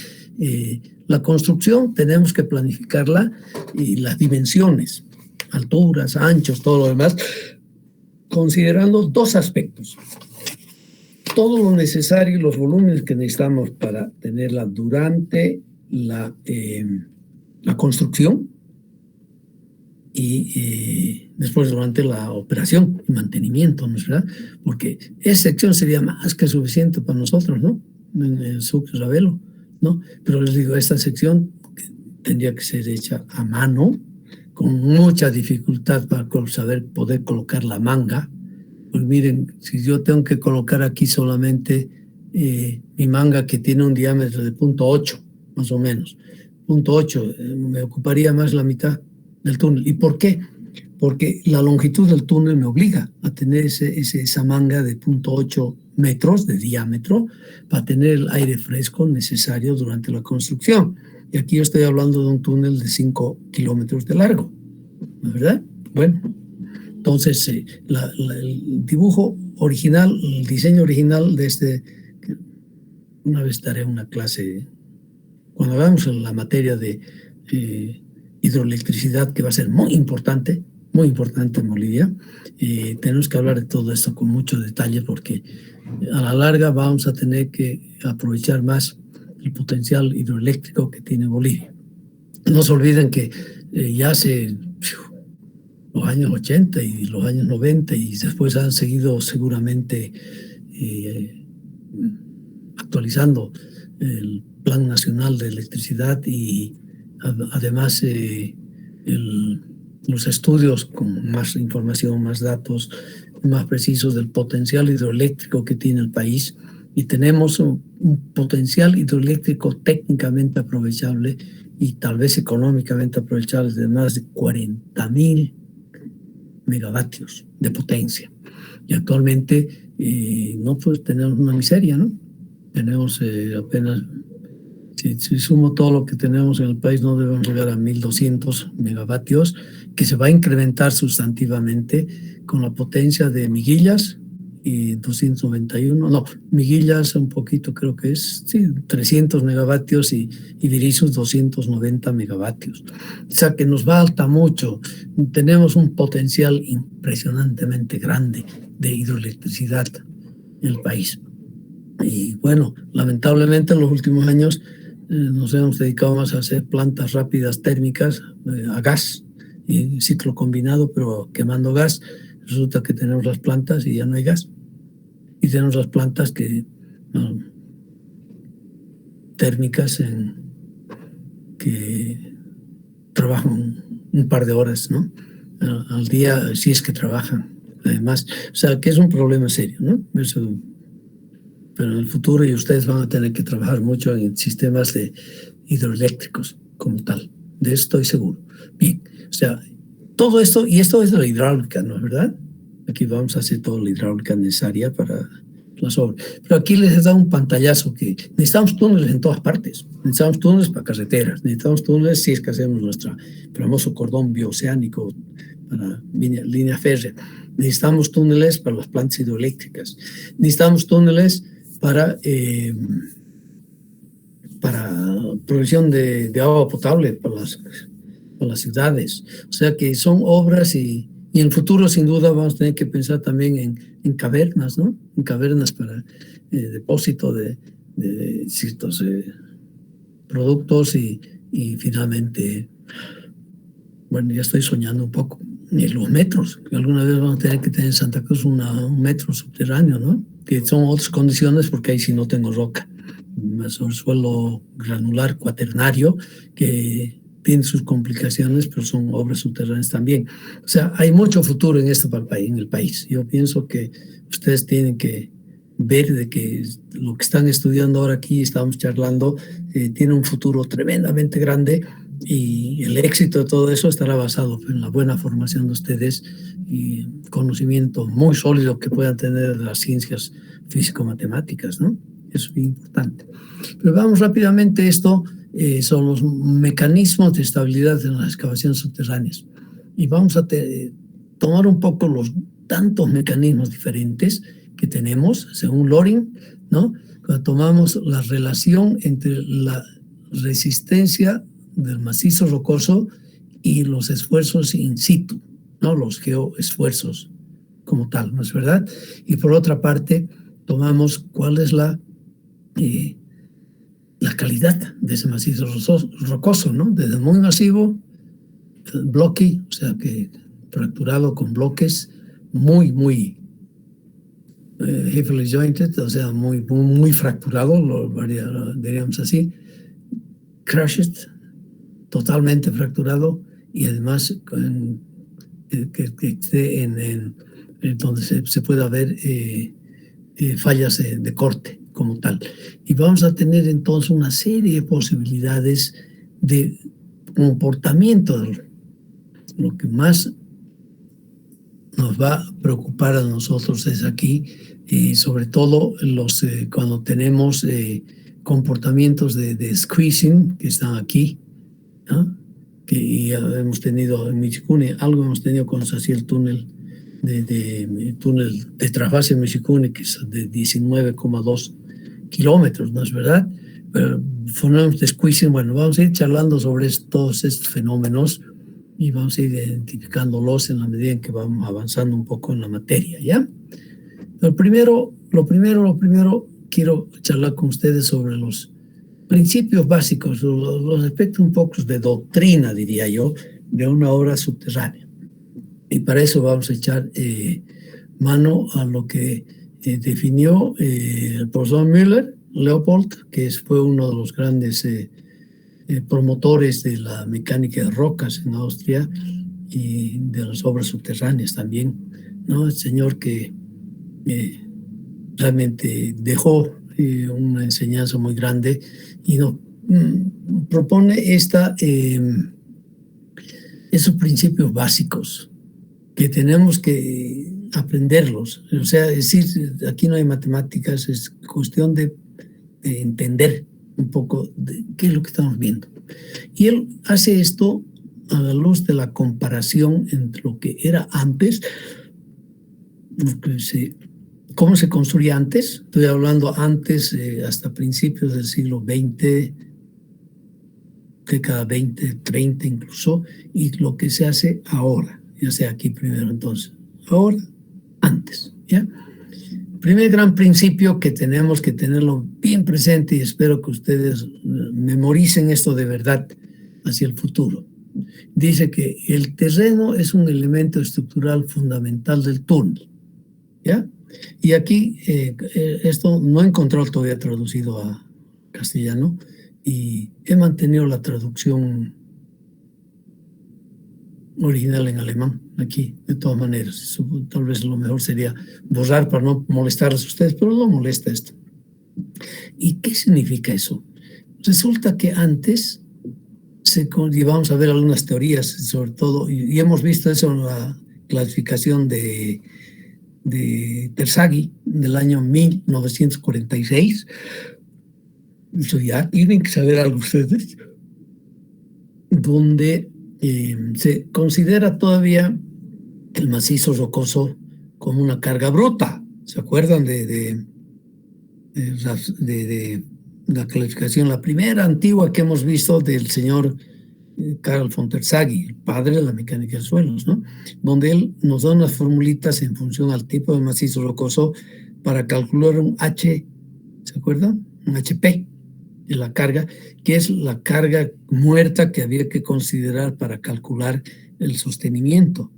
la construcción tenemos que planificarla y las dimensiones, alturas, anchos, todo lo demás, considerando dos aspectos. Todo lo necesario y los volúmenes que necesitamos para tenerla durante la construcción, y después durante la operación y mantenimiento, ¿no es verdad? Porque esa sección sería más que suficiente para nosotros, ¿no? En el Sucre Ravelo, ¿no? Pero les digo, esta sección tendría que ser hecha a mano, con mucha dificultad para poder colocar la manga. Pues miren, si yo tengo que colocar aquí solamente mi manga que tiene un diámetro de 0.8, más o menos, 0.8, me ocuparía más la mitad del túnel. ¿Y por qué? Porque la longitud del túnel me obliga a tener esa manga de 0.8 metros de diámetro para tener el aire fresco necesario durante la construcción. Y aquí yo estoy hablando de un túnel de 5 kilómetros de largo, ¿no es verdad? Bueno, entonces el dibujo original, el diseño original de una vez daré una clase, cuando hagamos la materia de hidroelectricidad, que va a ser muy importante en Bolivia. Tenemos que hablar de todo esto con mucho detalle porque a la larga vamos a tener que aprovechar más el potencial hidroeléctrico que tiene Bolivia. No se olviden que ya hace los años 80 y los años 90 y después han seguido seguramente actualizando el Plan Nacional de Electricidad y además los estudios con más información, más datos, más precisos del potencial hidroeléctrico que tiene el país, y tenemos un potencial hidroeléctrico técnicamente aprovechable y tal vez económicamente aprovechable de más de 40.000 megavatios de potencia. Y actualmente no pues tenemos una miseria, ¿no? Tenemos apenas, si sumo todo lo que tenemos en el país, no debemos llegar a 1.200 megavatios, que se va a incrementar sustantivamente con la potencia de Miguillas y 291, no, Miguillas un poquito creo que es, sí, 300 megavatios y Virizos 290 megavatios. O sea que nos falta mucho. Tenemos un potencial impresionantemente grande de hidroelectricidad en el país. Y bueno, lamentablemente en los últimos años nos hemos dedicado más a hacer plantas rápidas térmicas a gas y ciclo combinado, pero quemando gas. Resulta que tenemos las plantas y ya no hay gas. Y tenemos las plantas térmicas que trabajan un par de horas, ¿no? Al día, si es que trabajan. Además, o sea, que es un problema serio, ¿no? Eso, pero en el futuro y ustedes van a tener que trabajar mucho en sistemas de hidroeléctricos como tal. De eso estoy seguro. Bien, o sea, todo esto, y esto es de la hidráulica, ¿no es verdad? Aquí vamos a hacer toda la hidráulica necesaria para las obras. Pero aquí les he dado un pantallazo que necesitamos túneles en todas partes. Necesitamos túneles para carreteras, necesitamos túneles si es que hacemos nuestro famoso cordón bioceánico para línea férrea. Necesitamos túneles para las plantas hidroeléctricas. Necesitamos túneles para provisión de agua potable para las ciudades. O sea que son obras y en el futuro sin duda vamos a tener que pensar también en cavernas, ¿no? En cavernas para depósito de ciertos productos y finalmente, bueno, ya estoy soñando un poco. Y los metros, que alguna vez vamos a tener que tener en Santa Cruz un metro subterráneo, ¿no? Que son otras condiciones porque ahí sí no tengo roca. Es un suelo granular cuaternario que tiene sus complicaciones, pero son obras subterráneas también. O sea, hay mucho futuro en esto para el país. Yo pienso que ustedes tienen que ver de que lo que están estudiando ahora aquí, estamos charlando, tiene un futuro tremendamente grande y el éxito de todo eso estará basado en la buena formación de ustedes y conocimiento muy sólido que puedan tener de las ciencias físico-matemáticas, ¿no? Eso es muy importante. Pero vamos rápidamente, esto son los mecanismos de estabilidad en las excavaciones subterráneas. Y vamos a tomar un poco los tantos mecanismos diferentes que tenemos, según Loring, ¿no? Cuando tomamos la relación entre la resistencia del macizo rocoso y los esfuerzos in situ, ¿no? Los geoesfuerzos como tal, ¿no es verdad? Y por otra parte, tomamos cuál es la calidad de ese macizo rocoso, ¿no? Desde muy masivo, blocky, o sea que fracturado con bloques muy heavily jointed, o sea, muy fracturado, lo diríamos así, crushed, totalmente fracturado, y además que esté en donde se pueda ver fallas de corte como tal. Y vamos a tener entonces una serie de posibilidades de comportamiento. Lo que más nos va a preocupar a nosotros es aquí, sobre todo cuando tenemos comportamientos de squeezing que están aquí, ¿no? Que ya hemos tenido en Michikuni, algo hemos tenido con el túnel de trasvase en Michikuni, que es de 19,2 kilómetros, ¿no es verdad? Pero fenómenos de squeezing, bueno, vamos a ir charlando sobre todos estos fenómenos y vamos a ir identificándolos en la medida en que vamos avanzando un poco en la materia, ¿ya? Pero lo primero, quiero charlar con ustedes sobre los principios básicos, los aspectos un poco de doctrina, diría yo, de una obra subterránea. Y para eso vamos a echar mano a lo que definió el profesor Müller, Leopold, que fue uno de los grandes promotores de la mecánica de rocas en Austria y de las obras subterráneas también, ¿no? El señor que realmente dejó una enseñanza muy grande y nos propone esos principios básicos que tenemos que aprenderlos. O sea, es decir, aquí no hay matemáticas, es cuestión de entender un poco de qué es lo que estamos viendo. Y él hace esto a la luz de la comparación entre lo que era antes, cómo se construía antes. Estoy hablando antes, hasta principios del siglo XX, década 20, 30 incluso, y lo que se hace ahora. Ya sea aquí primero, entonces. Ahora, antes, ¿ya? Primer gran principio que tenemos que tenerlo bien presente, y espero que ustedes memoricen esto de verdad hacia el futuro. Dice que el terreno es un elemento estructural fundamental del túnel, ¿ya? Y aquí esto no he encontrado todavía traducido a castellano y he mantenido la traducción original en alemán aquí, de todas maneras. Tal vez lo mejor sería borrar para no molestarles a ustedes, pero no molesta esto. ¿Y qué significa eso? Resulta que antes, y vamos a ver algunas teorías sobre todo, y hemos visto eso en la clasificación de Terzaghi del año 1946. Eso ya tienen que saber algo ustedes, donde se considera todavía el macizo rocoso como una carga bruta. ¿Se acuerdan de la clasificación, la primera antigua que hemos visto del señor Carl von Terzaghi, el padre de la mecánica de suelos, ¿no? Donde él nos da unas formulitas en función al tipo de macizo rocoso para calcular un H, ¿se acuerdan? Un HP de la carga, que es la carga muerta que había que considerar para calcular el sostenimiento,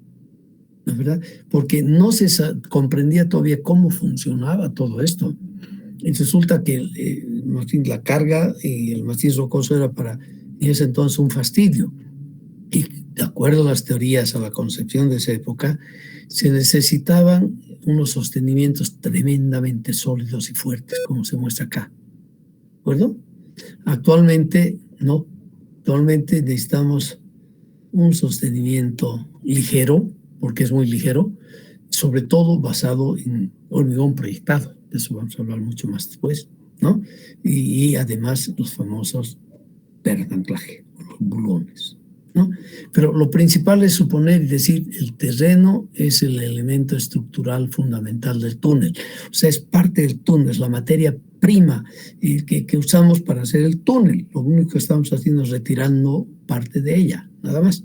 ¿no es verdad? Porque no se comprendía todavía cómo funcionaba todo esto. Y resulta que la carga y el macizo rocoso era para en ese entonces un fastidio. Y de acuerdo a las teorías, a la concepción de esa época, se necesitaban unos sostenimientos tremendamente sólidos y fuertes, como se muestra acá. ¿De acuerdo? Actualmente, no. Actualmente necesitamos un sostenimiento ligero, porque es muy ligero, sobre todo basado en hormigón proyectado. De eso vamos a hablar mucho más después, ¿no? Y además los famosos perras de anclaje, los bulones, ¿no? Pero lo principal es suponer y decir el terreno es el elemento estructural fundamental del túnel. O sea, es parte del túnel, es la materia prima que usamos para hacer el túnel. Lo único que estamos haciendo es retirando parte de ella, nada más.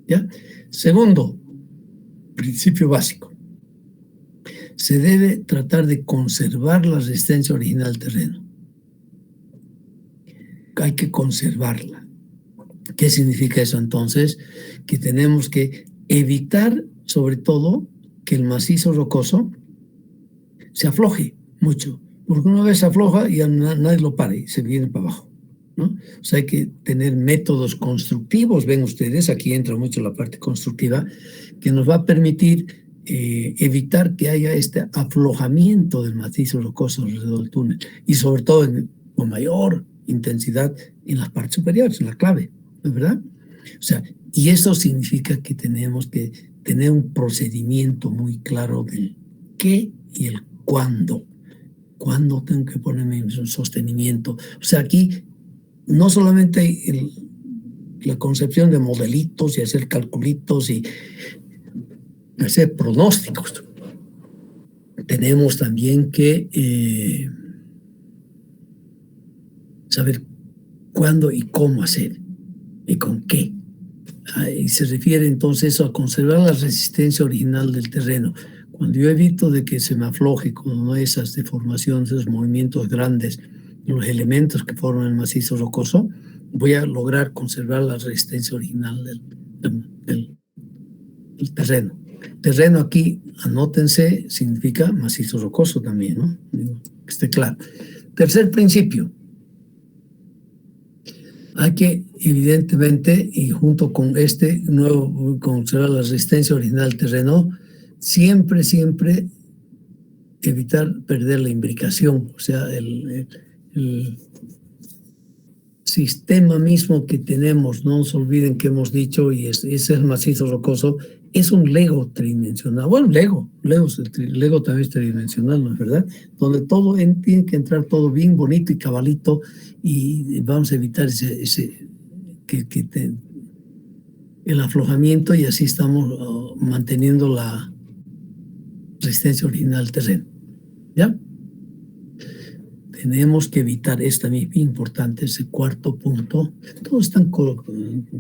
¿Ya? Segundo, principio básico. Se debe tratar de conservar la resistencia original del terreno. Hay que conservarla. ¿Qué significa eso entonces? Que tenemos que evitar, sobre todo, que el macizo rocoso se afloje mucho, porque una vez se afloja ya nadie lo para y se viene para abajo, ¿no? O sea, hay que tener métodos constructivos, ven ustedes, aquí entra mucho la parte constructiva, que nos va a permitir evitar que haya este aflojamiento del macizo rocoso alrededor del túnel y sobre todo con mayor intensidad en las partes superiores, en la clave, ¿no es verdad? O sea, y eso significa que tenemos que tener un procedimiento muy claro del qué y el cuándo. ¿Cuándo tengo que ponerme un sostenimiento? O sea, aquí no solamente hay la concepción de modelitos y hacer calculitos y hacer pronósticos. Tenemos también que saber cuándo y cómo hacer y con qué. Y se refiere entonces a conservar la resistencia original del terreno. Cuando yo evito de que se me afloje con esas deformaciones, esos movimientos grandes, los elementos que forman el macizo rocoso, voy a lograr conservar la resistencia original del terreno. Terreno aquí, anótense, significa macizo rocoso también, ¿no? Que esté claro. Tercer principio. Hay que, evidentemente, y junto con este nuevo, considerar la resistencia original del terreno, siempre evitar perder la imbricación, o sea, el sistema mismo que tenemos, no se olviden que hemos dicho, y ese es el macizo rocoso, es un Lego tridimensional. Bueno, Lego también es tridimensional, ¿no es verdad? Donde todo tiene que entrar todo bien bonito y cabalito, y vamos a evitar el aflojamiento, y así estamos manteniendo la resistencia original del terreno. ¿Ya? Tenemos que evitar, es también importante, ese cuarto punto. Todos están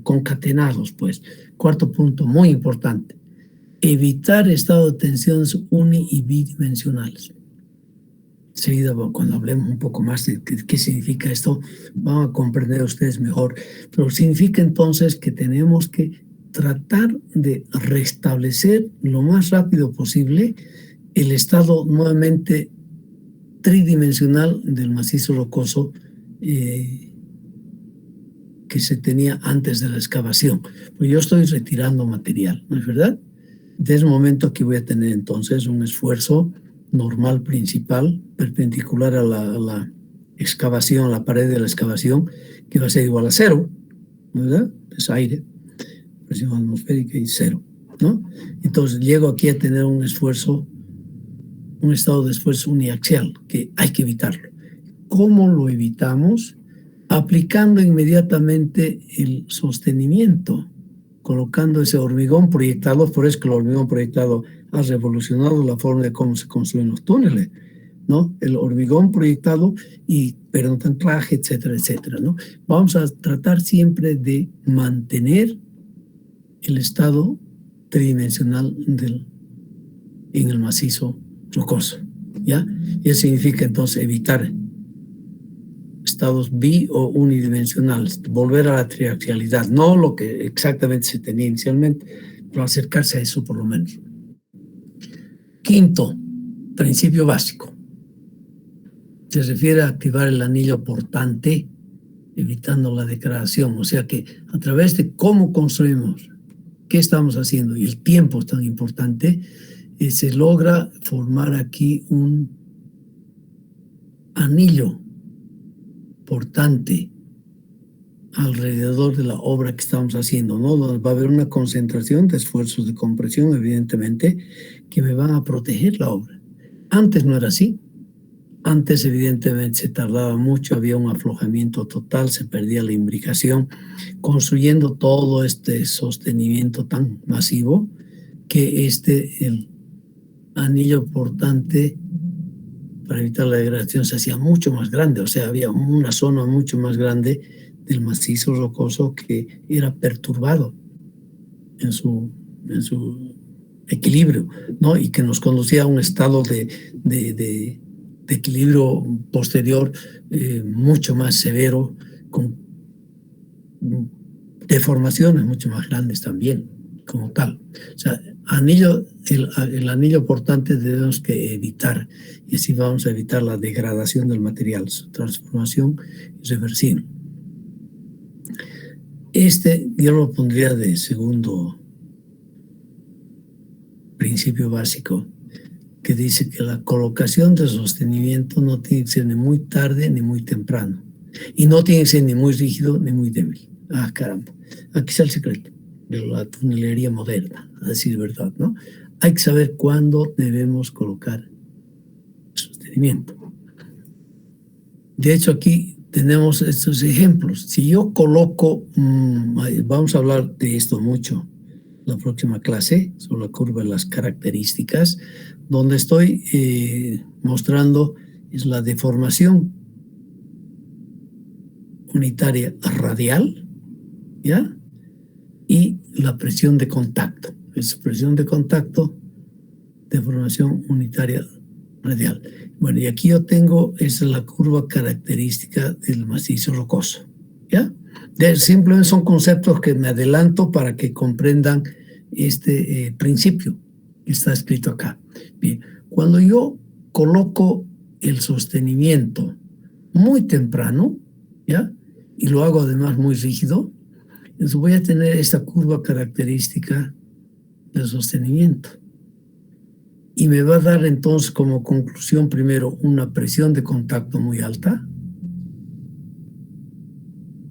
concatenados, pues. Cuarto punto, muy importante. Evitar estado de tensiones uni y bidimensionales. Enseguida, cuando hablemos un poco más de qué significa esto, van a comprender ustedes mejor. Pero significa entonces que tenemos que tratar de restablecer lo más rápido posible el estado nuevamente tridimensional del macizo rocoso que se tenía antes de la excavación. Pues yo estoy retirando material, ¿no es verdad? Desde ese momento aquí voy a tener entonces un esfuerzo normal principal perpendicular a la excavación, la pared de la excavación, que va a ser igual a cero, ¿no es verdad? Es aire, presión atmosférica y cero, ¿no? Entonces llego aquí a tener un esfuerzo, un estado de esfuerzo uniaxial, que hay que evitarlo. ¿Cómo lo evitamos? Aplicando inmediatamente el sostenimiento, colocando ese hormigón proyectado. Por eso que el hormigón proyectado ha revolucionado la forma de cómo se construyen los túneles, ¿no? El hormigón proyectado y perno de anclaje, etcétera, etcétera, ¿no? Vamos a tratar siempre de mantener el estado tridimensional en el macizo rocoso, ¿ya? Y eso significa entonces evitar estados bi o unidimensionales, volver a la triaxialidad, no lo que exactamente se tenía inicialmente, pero acercarse a eso por lo menos. Quinto, principio básico. Se refiere a activar el anillo portante evitando la degradación. O sea que a través de cómo construimos, qué estamos haciendo y el tiempo es tan importante, se logra formar aquí un anillo portante alrededor de la obra que estamos haciendo, ¿no? Donde va a haber una concentración de esfuerzos de compresión, evidentemente, que me van a proteger la obra. Antes no era así. Antes, evidentemente, se tardaba mucho, había un aflojamiento total, se perdía la imbricación, construyendo todo este sostenimiento tan masivo que el anillo portante para evitar la degradación se hacía mucho más grande, o sea, había una zona mucho más grande del macizo rocoso que era perturbado en su equilibrio, ¿no? Y que nos conducía a un estado de equilibrio posterior mucho más severo, con deformaciones mucho más grandes también, como tal. O sea, el anillo portante debemos que evitar, y así vamos a evitar la degradación del material, su transformación irreversible. Yo lo pondría de segundo principio básico, que dice que la colocación de sostenimiento no tiene que ser ni muy tarde ni muy temprano, y no tiene que ser ni muy rígido ni muy débil. Ah, caramba, aquí está el secreto de la tunelería moderna, a decir verdad, ¿no? Hay que saber cuándo debemos colocar sostenimiento. De hecho, aquí tenemos estos ejemplos. Si yo coloco, vamos a hablar de esto mucho la próxima clase, sobre la curva de las características, donde estoy mostrando es la deformación unitaria radial, ¿ya? Y la presión de contacto. Es presión de contacto, deformación unitaria radial. Bueno, y aquí yo tengo, es la curva característica del macizo rocoso, ¿ya? Simplemente son conceptos que me adelanto para que comprendan este principio que está escrito acá. Bien, cuando yo coloco el sostenimiento muy temprano, ¿ya? Y lo hago además muy rígido, entonces voy a tener esta curva característica del sostenimiento. Y me va a dar entonces como conclusión primero una presión de contacto muy alta.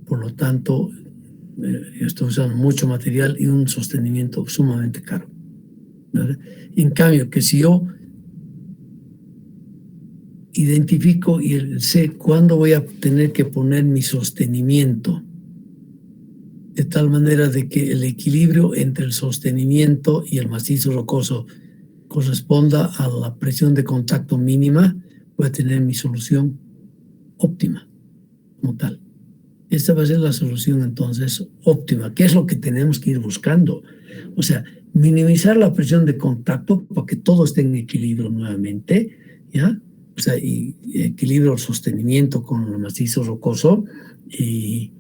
Por lo tanto, estoy usando mucho material y un sostenimiento sumamente caro, ¿verdad? En cambio, que si yo identifico y sé cuándo voy a tener que poner mi sostenimiento, de tal manera de que el equilibrio entre el sostenimiento y el macizo rocoso corresponda a la presión de contacto mínima, voy a tener mi solución óptima como tal. Esta va a ser la solución entonces óptima, que es lo que tenemos que ir buscando. O sea, minimizar la presión de contacto para que todo esté en equilibrio nuevamente, ¿ya? O sea, y equilibrio el sostenimiento con el macizo rocoso y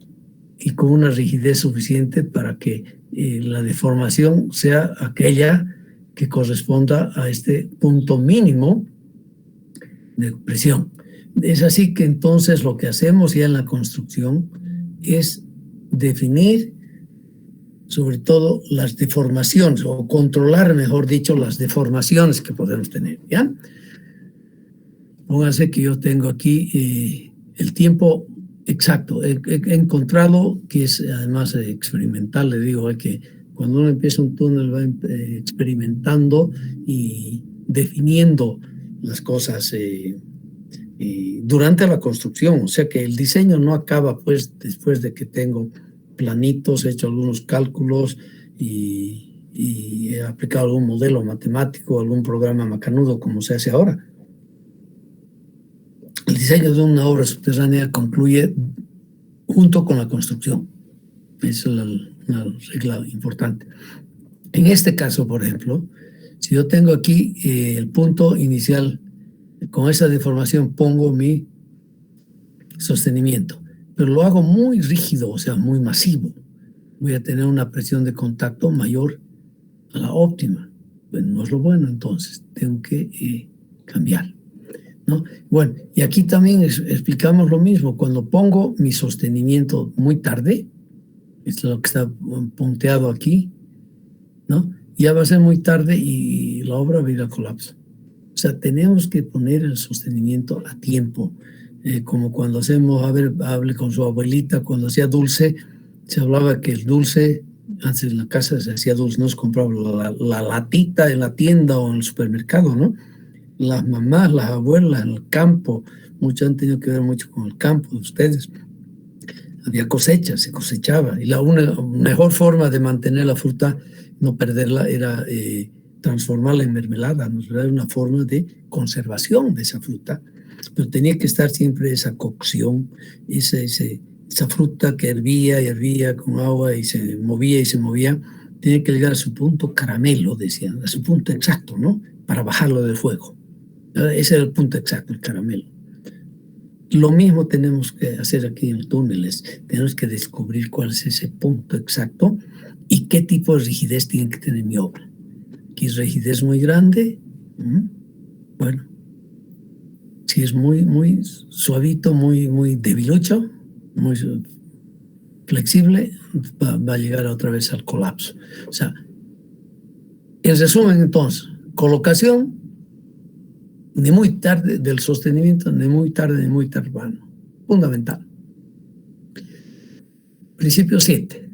con una rigidez suficiente para que la deformación sea aquella que corresponda a este punto mínimo de presión. Es así que entonces lo que hacemos ya en la construcción es definir sobre todo las deformaciones, o controlar, mejor dicho, las deformaciones que podemos tener, ¿ya? Pónganse que yo tengo aquí el tiempo exacto. He encontrado, que es además experimental, le digo, que cuando uno empieza un túnel va experimentando y definiendo las cosas durante la construcción. O sea que el diseño no acaba pues después de que tengo planitos, he hecho algunos cálculos y he aplicado algún modelo matemático, algún programa macanudo como se hace ahora. El diseño de una obra subterránea concluye junto con la construcción. Esa es una regla importante. En este caso, por ejemplo, si yo tengo aquí el punto inicial, con esa deformación pongo mi sostenimiento, pero lo hago muy rígido, o sea, muy masivo. Voy a tener una presión de contacto mayor a la óptima. Bueno, no es lo bueno, entonces tengo que cambiar. ¿no? Bueno, y aquí también explicamos lo mismo. Cuando pongo mi sostenimiento muy tarde, es lo que está punteado aquí, ¿no? Ya va a ser muy tarde y la obra va a ir al colapso. O sea, tenemos que poner el sostenimiento a tiempo. Como cuando hacemos, hable con su abuelita, cuando hacía dulce, se hablaba que el dulce, antes en la casa se hacía dulce, no se compraba la latita en la tienda o en el supermercado, ¿no? Las mamás, las abuelas en el campo, muchos han tenido que ver mucho con el campo de ustedes. Había cosecha, se cosechaba, y la mejor forma de mantener la fruta, no perderla, era transformarla en mermelada, ¿no? Era una forma de conservación de esa fruta, pero tenía que estar siempre esa cocción, esa fruta que hervía y hervía con agua y se movía, tenía que llegar a su punto caramelo, decían, a su punto exacto, ¿no? Para bajarlo del fuego. Ese era el punto exacto, el caramelo. Lo mismo tenemos que hacer aquí en túneles. Tenemos que descubrir cuál es ese punto exacto y qué tipo de rigidez tiene que tener mi obra. Aquí es rigidez muy grande. Bueno, si es muy suavito, muy debilucho, muy flexible, va a llegar otra vez al colapso. O sea, en resumen, entonces, colocación, ni muy tarde del sostenimiento, ni muy tarde, ni muy temprano. Fundamental. Principio 7,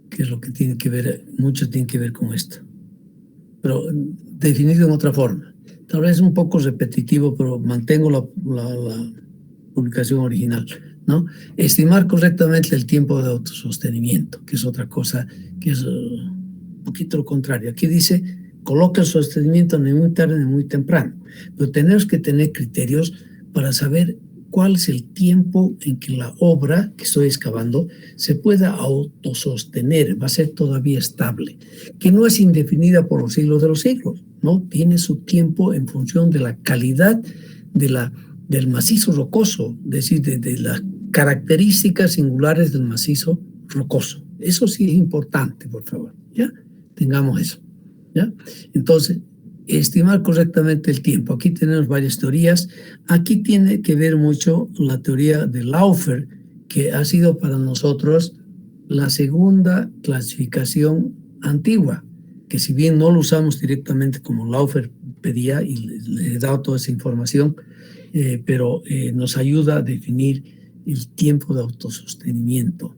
que es lo que tiene que ver, mucho tiene que ver con esto, pero definido en otra forma. Tal vez un poco repetitivo, pero mantengo la publicación original, ¿no? Estimar correctamente el tiempo de autosostenimiento, que es otra cosa, que es un poquito lo contrario. Aquí dice, coloca el sostenimiento ni muy tarde ni muy temprano, pero tenemos que tener criterios para saber cuál es el tiempo en que la obra que estoy excavando se pueda autosostener, va a ser todavía estable, que no es indefinida por los siglos de los siglos, ¿no? Tiene su tiempo en función de la calidad del macizo rocoso, es decir, de las características singulares del macizo rocoso. Eso sí es importante, por favor, ¿ya? Tengamos eso, ¿ya? Entonces, estimar correctamente el tiempo. Aquí tenemos varias teorías. Aquí tiene que ver mucho la teoría de Laufer, que ha sido para nosotros la segunda clasificación antigua, que si bien no lo usamos directamente como Laufer pedía y le he dado toda esa información, pero nos ayuda a definir el tiempo de autosostenimiento,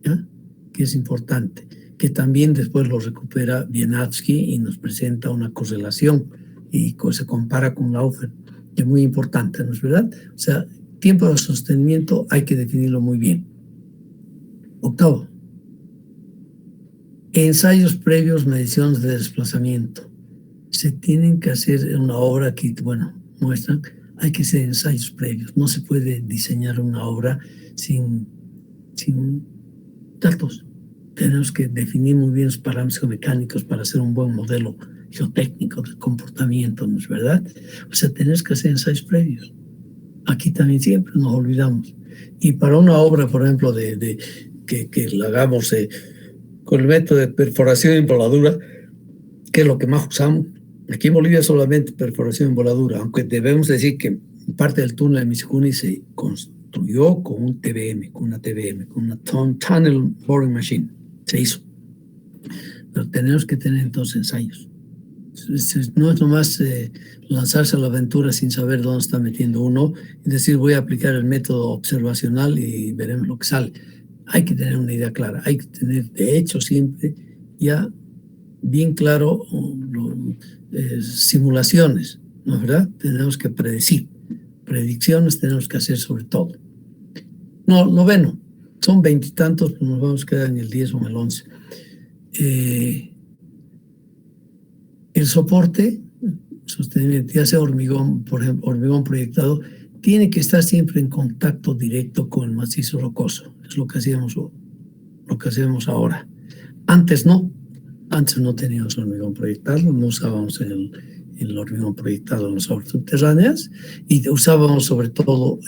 ¿ya? Que es importante, que también después lo recupera Wieniawski y nos presenta una correlación y se compara con Laufer, que es muy importante, ¿no es verdad? O sea, tiempo de sostenimiento hay que definirlo muy bien. Octavo, ensayos previos, mediciones de desplazamiento. Se tienen que hacer una obra que, bueno, muestran, hay que hacer ensayos previos. No se puede diseñar una obra sin datos. Tenemos que definir muy bien los parámetros mecánicos para hacer un buen modelo geotécnico del comportamiento, ¿no es verdad? O sea, tenemos que hacer ensayos previos. Aquí también siempre nos olvidamos. Y para una obra, por ejemplo, que la hagamos con el método de perforación y emboladura, que es lo que más usamos, aquí en Bolivia solamente perforación y emboladura, aunque debemos decir que parte del túnel de Misicuni se construyó con un TBM, con una Tunnel Boring Machine. Se hizo. Pero tenemos que tener entonces ensayos. No es nomás lanzarse a la aventura sin saber dónde está metiendo uno y decir voy a aplicar el método observacional y veremos lo que sale. Hay que tener una idea clara, hay que tener de hecho siempre ya bien claro simulaciones, ¿no es verdad? Tenemos que predecir, predicciones tenemos que hacer sobre todo. No, noveno, son 20 y tantos, pero nos vamos a quedar en el 10 o en el 11. El soporte, sostenimiento, ya sea hormigón, por ejemplo, hormigón proyectado, tiene que estar siempre en contacto directo con el macizo rocoso. Es lo que hacíamos ahora. Antes no teníamos hormigón proyectado, no usábamos el hormigón proyectado en las obras subterráneas y usábamos sobre todo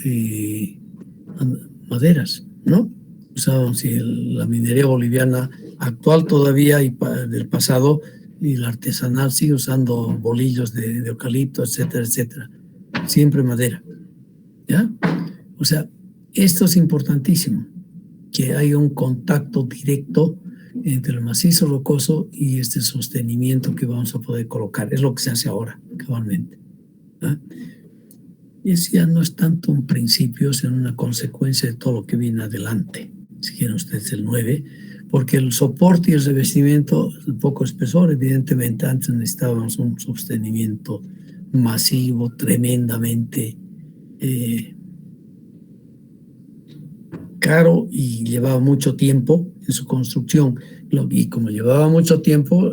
maderas, ¿no? Usábamos la minería boliviana actual todavía y del pasado y el artesanal sigue usando bolillos de eucalipto, etcétera, etcétera. Siempre madera, ¿ya? O sea, esto es importantísimo, que haya un contacto directo entre el macizo rocoso y este sostenimiento que vamos a poder colocar. Es lo que se hace ahora, cabalmente. ¿Ah? Y eso ya no es tanto un principio, sino una consecuencia de todo lo que viene adelante. Si quieren ustedes el 9, porque el soporte y el revestimiento es un poco espesor. Evidentemente, antes necesitábamos un sostenimiento masivo, tremendamente caro y llevaba mucho tiempo en su construcción. Y como llevaba mucho tiempo,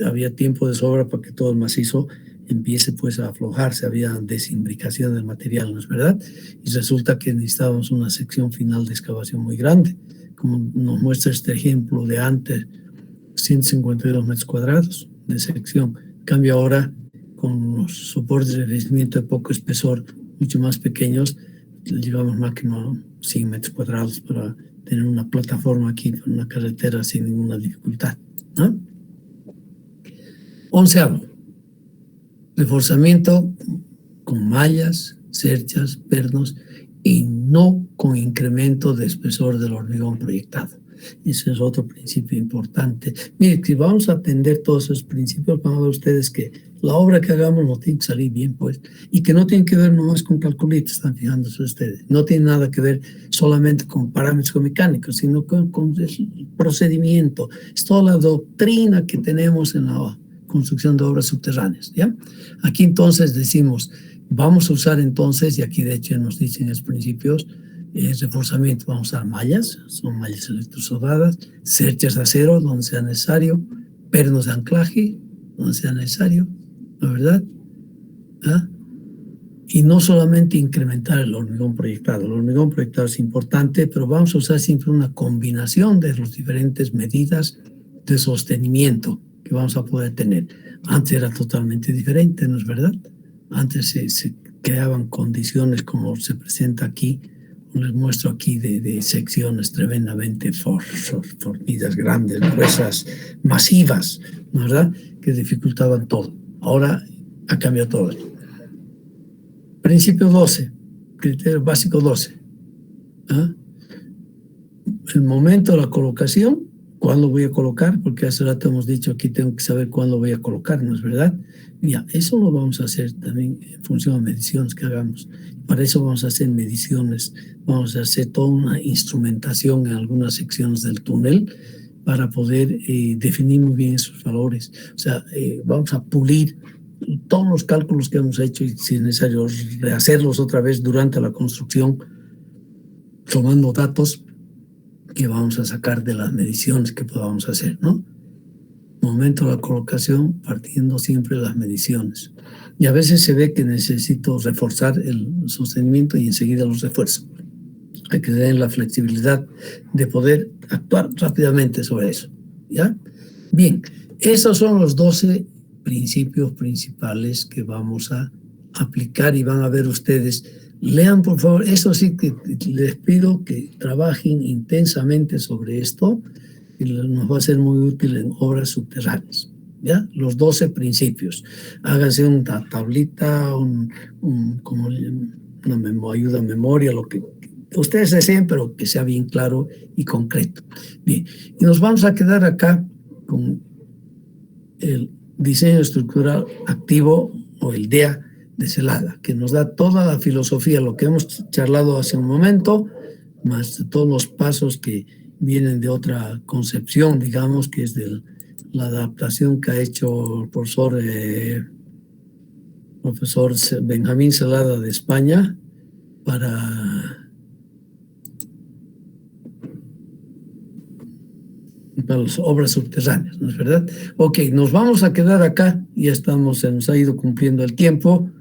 había tiempo de sobra para que todo el macizo empiece pues a aflojarse, había desimbricación del material, ¿no es verdad? Y resulta que necesitábamos una sección final de excavación muy grande, como nos muestra este ejemplo de antes, 152 metros cuadrados de sección. En cambio ahora, con los soportes de revestimiento de poco espesor, mucho más pequeños, llevamos máximo 100 metros cuadrados para tener una plataforma aquí, una carretera sin ninguna dificultad, ¿no? 11º, reforzamiento con mallas, cerchas, pernos y no con incremento de espesor del hormigón proyectado. Ese es otro principio importante. Mire, si vamos a atender todos esos principios, van a ver ustedes que la obra que hagamos no tiene que salir bien, pues, y que no tiene que ver nomás con calculitos, están fijándose ustedes. No tiene nada que ver solamente con parámetros mecánicos, sino con el procedimiento. Es toda la doctrina que tenemos en la construcción de obras subterráneas, ¿ya? Aquí entonces decimos, vamos a usar entonces, y aquí de hecho nos dicen los principios, reforzamiento, vamos a usar mallas, son mallas electrosodadas, cerchas de acero donde sea necesario, pernos de anclaje donde sea necesario, ¿no es verdad? ¿Ah? Y no solamente incrementar el hormigón proyectado. El hormigón proyectado es importante, pero vamos a usar siempre una combinación de las diferentes medidas de sostenimiento que vamos a poder tener. Antes era totalmente diferente, ¿no es verdad? Antes se creaban condiciones como se presenta aquí. Les muestro aquí de secciones tremendamente fornidas, grandes, gruesas, masivas, ¿no es verdad? Que dificultaban todo. Ahora ha cambiado todo esto. Principio 12, criterio básico 12. ¿Ah? El momento de la colocación, ¿cuándo voy a colocar? Porque hace rato hemos dicho aquí tengo que saber cuándo voy a colocar, ¿no es verdad? Ya, eso lo vamos a hacer también en función de mediciones que hagamos. Para eso vamos a hacer mediciones, vamos a hacer toda una instrumentación en algunas secciones del túnel para poder definir muy bien esos valores. O sea, vamos a pulir todos los cálculos que hemos hecho y si es necesario rehacerlos otra vez durante la construcción, tomando datos que vamos a sacar de las mediciones que podamos hacer, ¿no? Momento de la colocación, partiendo siempre de las mediciones. Y a veces se ve que necesito reforzar el sostenimiento y enseguida los refuerzo. Hay que tener la flexibilidad de poder actuar rápidamente sobre eso, ¿ya? Bien, esos son los 12 principios principales que vamos a aplicar y van a ver ustedes. Lean, por favor, eso sí que les pido que trabajen intensamente sobre esto y nos va a ser muy útil en obras subterráneas, ¿ya? Los 12 principios. Háganse una tablita, como una ayuda a memoria, lo que ustedes deseen, pero que sea bien claro y concreto. Bien, y nos vamos a quedar acá con el diseño estructural activo o el DEA de Celada, que nos da toda la filosofía, lo que hemos charlado hace un momento, más todos los pasos que vienen de otra concepción, digamos, que es de la adaptación que ha hecho el profesor Benjamín Celada de España para las obras subterráneas, ¿no es verdad? Ok, nos vamos a quedar acá, ya se nos ha ido cumpliendo el tiempo.